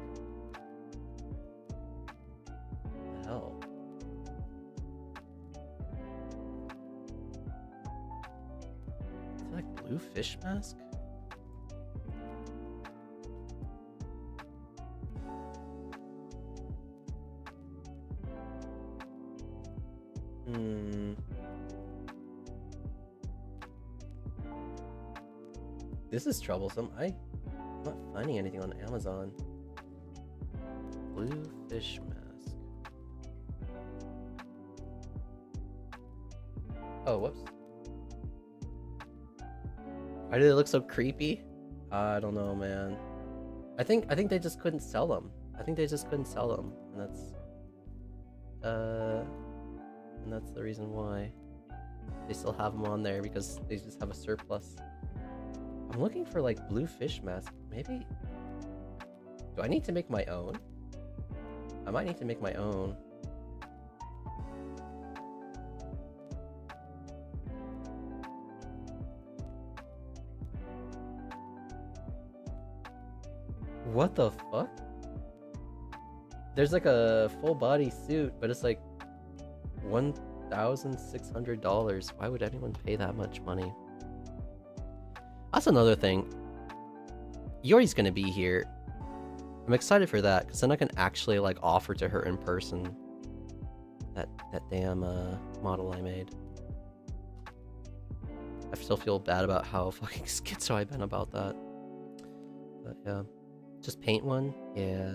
What the hell? Is it like blue fish mask? This is troublesome. I'm not finding anything on Amazon. Blue fish mask. Oh, whoops. Why did it look so creepy? I don't know, man. I think they just couldn't sell them. I think they just couldn't sell them, and that's the reason why they still have them on there, because they just have a surplus. I'm looking for like blue fish mask. Maybe. Do I need to make my own? I might need to make my own. What the fuck? There's like a full body suit, but it's like $1,600. Why would anyone pay that much money? That's another thing. Yori's gonna be here. I'm excited for that, because then I can actually like offer to her in person that damn model I made. I still feel bad about how fucking schizo I've been about that. But yeah. Just paint one? Yeah.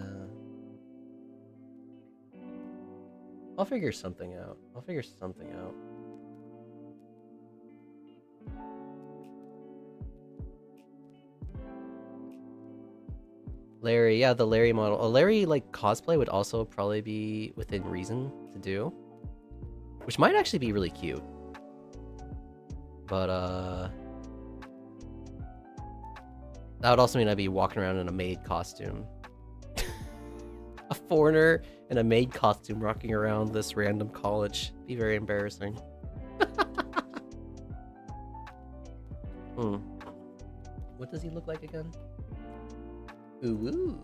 I'll figure something out. Larry, yeah, the Larry model. A Larry, like, cosplay would also probably be within reason to do. Which might actually be really cute. But, that would also mean I'd be walking around in a maid costume. A foreigner in a maid costume rocking around this random college. Be very embarrassing. What does he look like again? Ooh.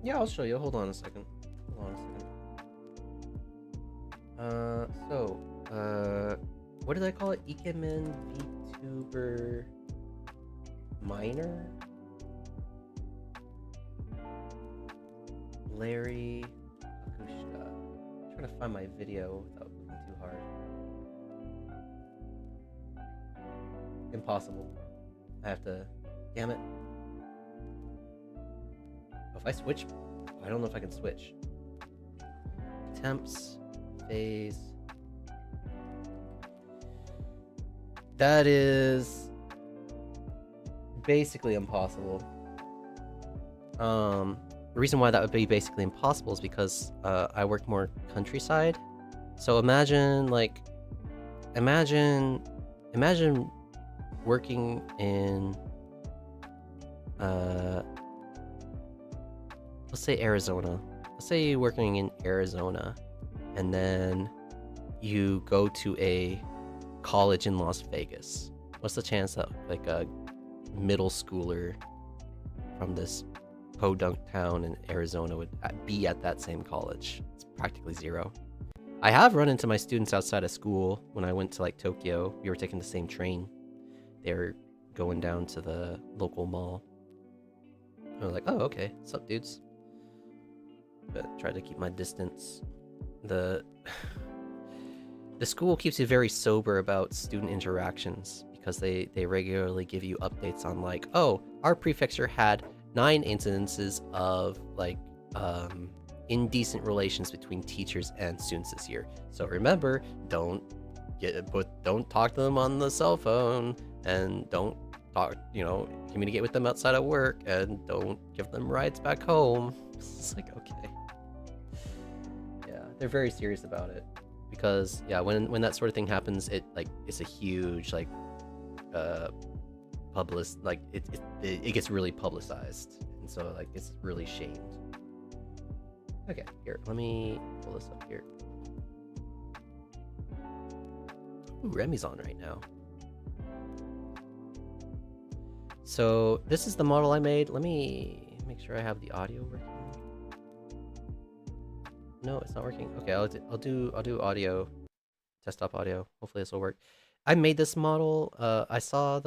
Yeah, I'll show you. Hold on a second. what did I call it? Ikemen VTuber Minor? Larry Akushka. I'm trying to find my video without looking too hard. Impossible. I have to... Damn it. Oh, if I switch... I don't know if I can switch. Temps. Phase. That is... basically impossible. The reason why that would be basically impossible is because I work more countryside. So imagine, like... Imagine working in... let's say Arizona. Let's say you're working in Arizona, and then you go to a college in Las Vegas. What's the chance that like a middle schooler from this podunk town in Arizona would be at that same college? It's practically zero. I have run into my students outside of school when I went to like Tokyo. We were taking the same train. They were going down to the local mall. I was like, oh, okay. What's up, dudes? But tried to keep my distance. The school keeps you very sober about student interactions because they regularly give you updates on like, oh, our prefecture had 9 incidences of like indecent relations between teachers and students this year. So remember, don't talk to them on the cell phone, and don't communicate with them outside of work, and don't give them rides back home. It's like, okay. Yeah, they're very serious about it. Because yeah, when that sort of thing happens, it's a huge like it gets really publicized, and so like it's really shamed. Okay, here, let me pull this up here. Ooh, Remy's on right now. So this is the model I made. Let me make sure I have the audio working. No, it's not working. Okay, I'll do audio, desktop audio. Hopefully this will work. I made this model. I saw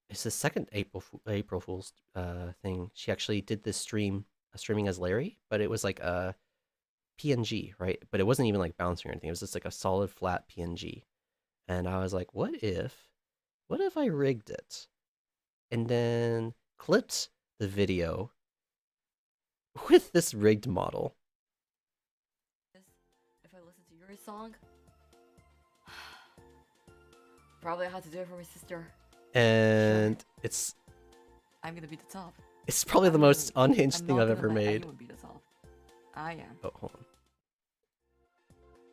it's the second April Fool's thing. She actually did this streaming as Larry, but it was like a PNG, right? But it wasn't even like bouncing or anything. It was just like a solid flat PNG. And I was like, what if I rigged it and then clipped the video with this rigged model? If I listen to your song, probably I have to do it for my sister. And sure. I'm gonna be the top. It's probably the most unhinged thing I've ever made. Be the top. I am. Oh, hold on.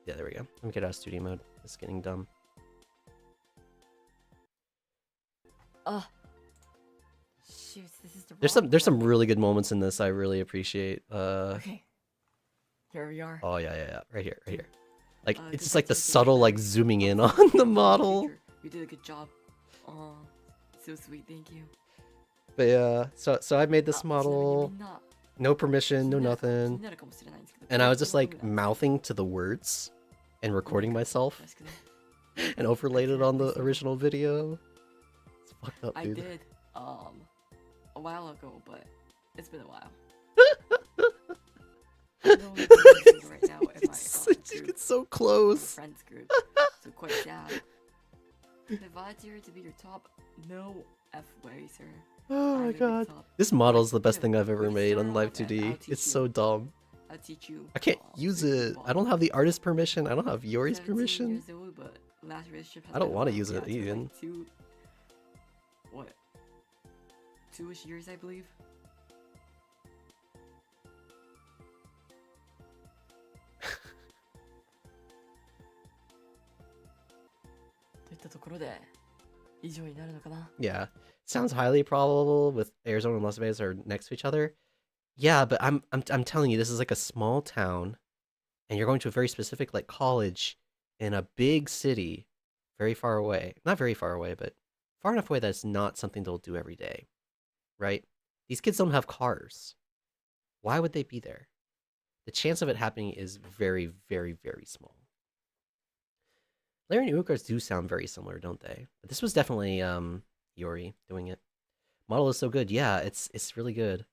Yeah, there we go. Let me get out of studio mode. It's getting dumb. Shoot, this is the there's some really good moments in this I really appreciate. Okay. Here we are. Oh yeah. Right here. Like it's just like the subtle like zooming in on the model. You did a good job. Oh, so sweet, thank you. But yeah, so I made this model, no permission, no nothing, and I was just like mouthing to the words and recording myself and overlaid it on the original video. It's fucked up, dude. I did a while ago, but it's been a while. Right now, you get so close. Friends group, so quite sad. If I dare to be your top, no F way, sir. Oh my god. This model is the best thing I've ever made on Live 2D. It's so dumb. I'll teach you. I can't use it. I don't have the artist permission. I don't have Yori's permission. I don't want to use it even. What? 2-ish years, I believe. Yeah, sounds highly probable with Arizona and Las Vegas are next to each other. Yeah, but I'm telling you, this is like a small town, and you're going to a very specific like college in a big city, very far away. Not very far away, but far enough away that it's not something they'll do every day, right? These kids don't have cars. Why would they be there? The chance of it happening is very, very, very small. FlaVR and Uruguards do sound very similar, don't they? But this was definitely Yori doing it. Model is so good. Yeah, it's really good.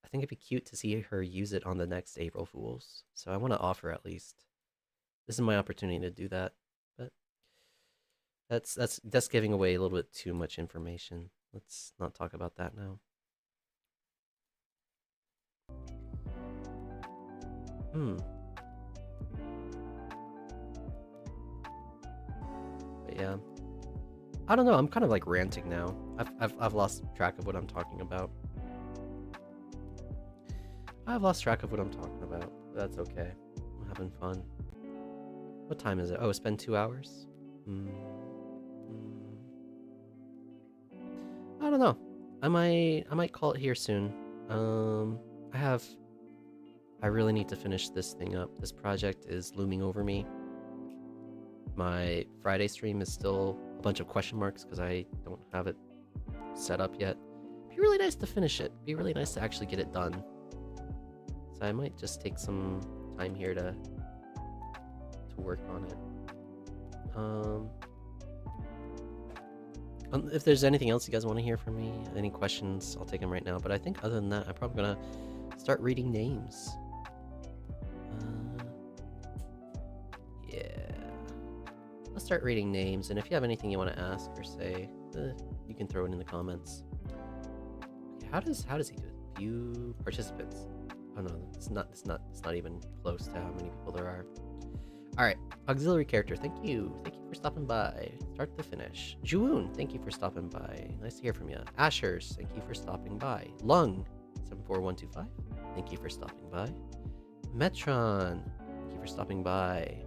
I think it'd be cute to see her use it on the next April Fools. So I want to offer at least. This is my opportunity to do that. But that's giving away a little bit too much information. Let's not talk about that now. But yeah, I don't know. I'm kind of like ranting now. I've lost track of what I'm talking about. I've lost track of what I'm talking about. That's okay. I'm having fun. What time is it? Oh, it's been 2 hours? I don't know. I might call it here soon. I really need to finish this thing up. This project is looming over me. My Friday stream is still a bunch of question marks because I don't have it set up yet. It'd be really nice to finish it. It'd be really nice to actually get it done. So I might just take some time here to work on it. If there's anything else you guys want to hear from me, any questions, I'll take them right now. But I think other than that, I'm probably gonna start reading names. Yeah, let's start reading names. And if you have anything you want to ask or say, you can throw it in the comments. Okay, how does he do it? View participants. Oh no, it's not even close to how many people there are. All right, auxiliary character. Thank you for stopping by. Start to finish. Juwoon, thank you for stopping by. Nice to hear from you. Ashers, thank you for stopping by. Lung, 74125. Thank you for stopping by. Metron, thank you for stopping by.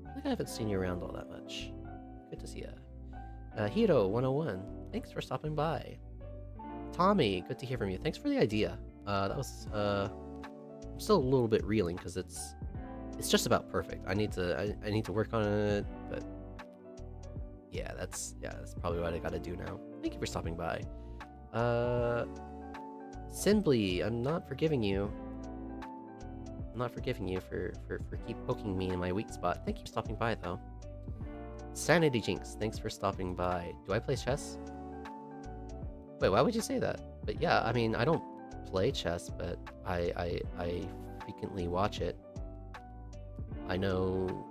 I think I haven't seen you around all that much. Good to see ya. Hiro 101, thanks for stopping by. Tommy, good to hear from you. Thanks for the idea. That was I'm still a little bit reeling because it's just about perfect. I need to work on it, but yeah, that's probably what I gotta do now. Thank you for stopping by. Simbly, I'm not forgiving you. I'm not forgiving you for keep poking me in my weak spot. Thank you for stopping by though. Sanity Jinx, thanks for stopping by. Do I play chess? Wait, why would you say that? But yeah, I mean, I don't play chess, but I frequently watch it. I know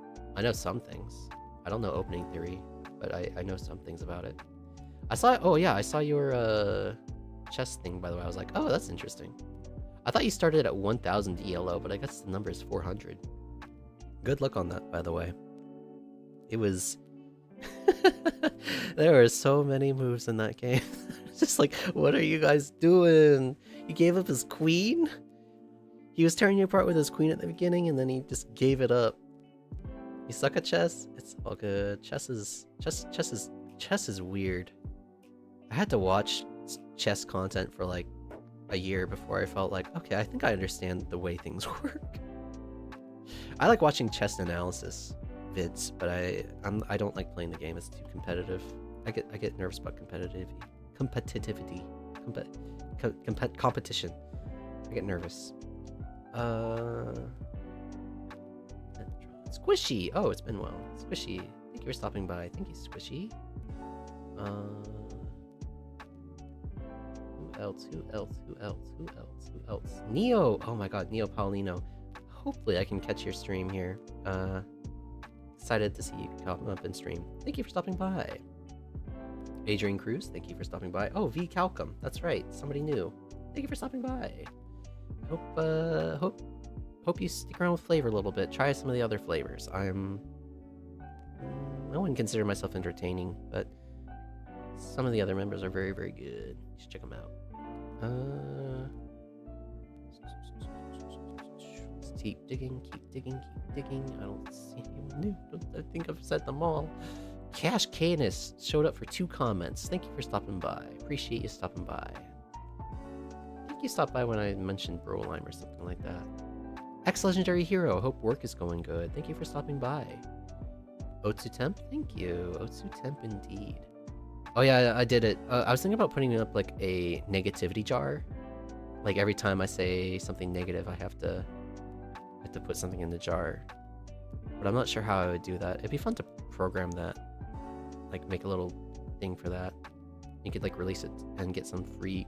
some things. I don't know opening theory, but I know some things about it. I saw your chess thing, by the way. I was like, oh, that's interesting. I thought you started at 1000 ELO, but I guess the number is 400. Good luck on that, by the way. It was there were so many moves in that game. It's just like, what are you guys doing? He gave up his queen? He was tearing you apart with his queen at the beginning, and then he just gave it up. You suck at chess? It's all good. Chess is weird. I had to watch chess content for like a year before I felt like, okay, I think I understand the way things work. I like watching chess analysis vids, but I don't like playing the game. It's too competitive. I get nervous about competitivity. Competition. I get nervous. Squishy. Oh, it's been a while. Squishy. Thank you for stopping by. Thank you, Squishy. Who else? Neo. Oh my god, Neo Paulino. Hopefully I can catch your stream here. Excited to see you come up and stream. Thank you for stopping by. Adrian Cruz, thank you for stopping by. Oh, V Calcum. That's right. Somebody new. Thank you for stopping by. Hope you stick around with flavor a little bit. Try some of the other flavors. I wouldn't consider myself entertaining, but some of the other members are very, very good. You should check them out. Let's keep digging. I don't see anyone new. I think I've said them all. Cash Canis showed up for 2 comments. Thank you for stopping by. Appreciate you stopping by. I think you stopped by when I mentioned Brolime or something like that. Ex-Legendary Hero, hope work is going good. Thank you for stopping by. Otsu Temp, thank you. Otsu Temp indeed. Oh yeah, I did it. I was thinking about putting up like a negativity jar. Like every time I say something negative, I have to put something in the jar. but I'm not sure how I would do that. It'd be fun to program that, like make a little thing for that. You could like release it and get some free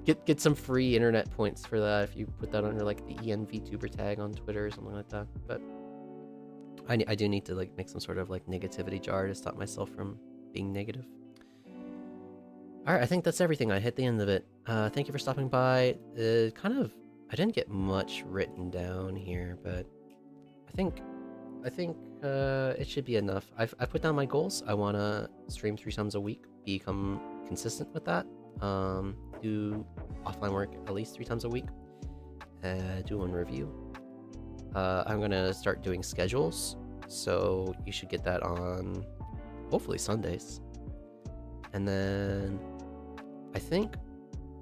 get some free internet points for that if you put that under like the ENVTuber tag on Twitter or something like that. But I do need to like make some sort of like negativity jar to stop myself from being negative. All right, I think that's everything. I hit the end of it. Thank you for stopping by. I didn't get much written down here, but I think it should be enough. I put down my goals. I want to stream 3 times a week, become consistent with that. Do offline work at least 3 times a week. Do 1 review. I'm gonna start doing schedules, so you should get that on hopefully Sundays. And then I think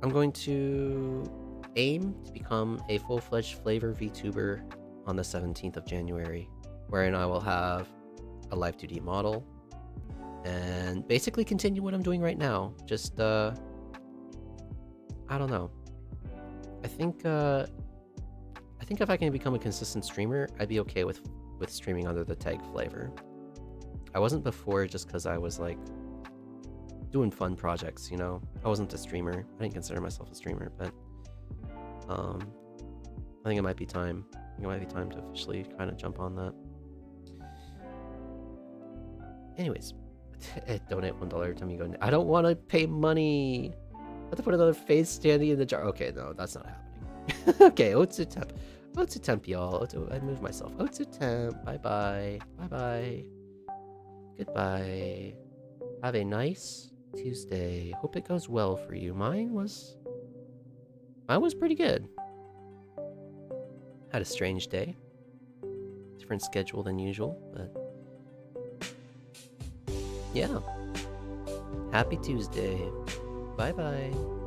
I'm going to aim to become a full-fledged FlaVR VTuber on the 17th of January, wherein I will have a live 2D model and basically continue what I'm doing right now. Just I don't know. I think if I can become a consistent streamer, I'd be okay with streaming under the tag FlaVR. I wasn't before just because I was like doing fun projects, you know. I wasn't a streamer. I didn't consider myself a streamer, but I think it might be time. To officially kind of jump on that. Anyways, donate $1 every time you go. I don't want to pay money. I have to put another face standing in the jar. Okay, no, that's not happening. Okay, Otsu Temp. Otsu Temp, y'all. I moved myself. Otsu Temp. Bye-bye. Bye-bye. Goodbye. Have a nice Tuesday. Hope it goes well for you. Mine was pretty good. Had a strange day. Different schedule than usual, but yeah. Happy Tuesday. Bye-bye.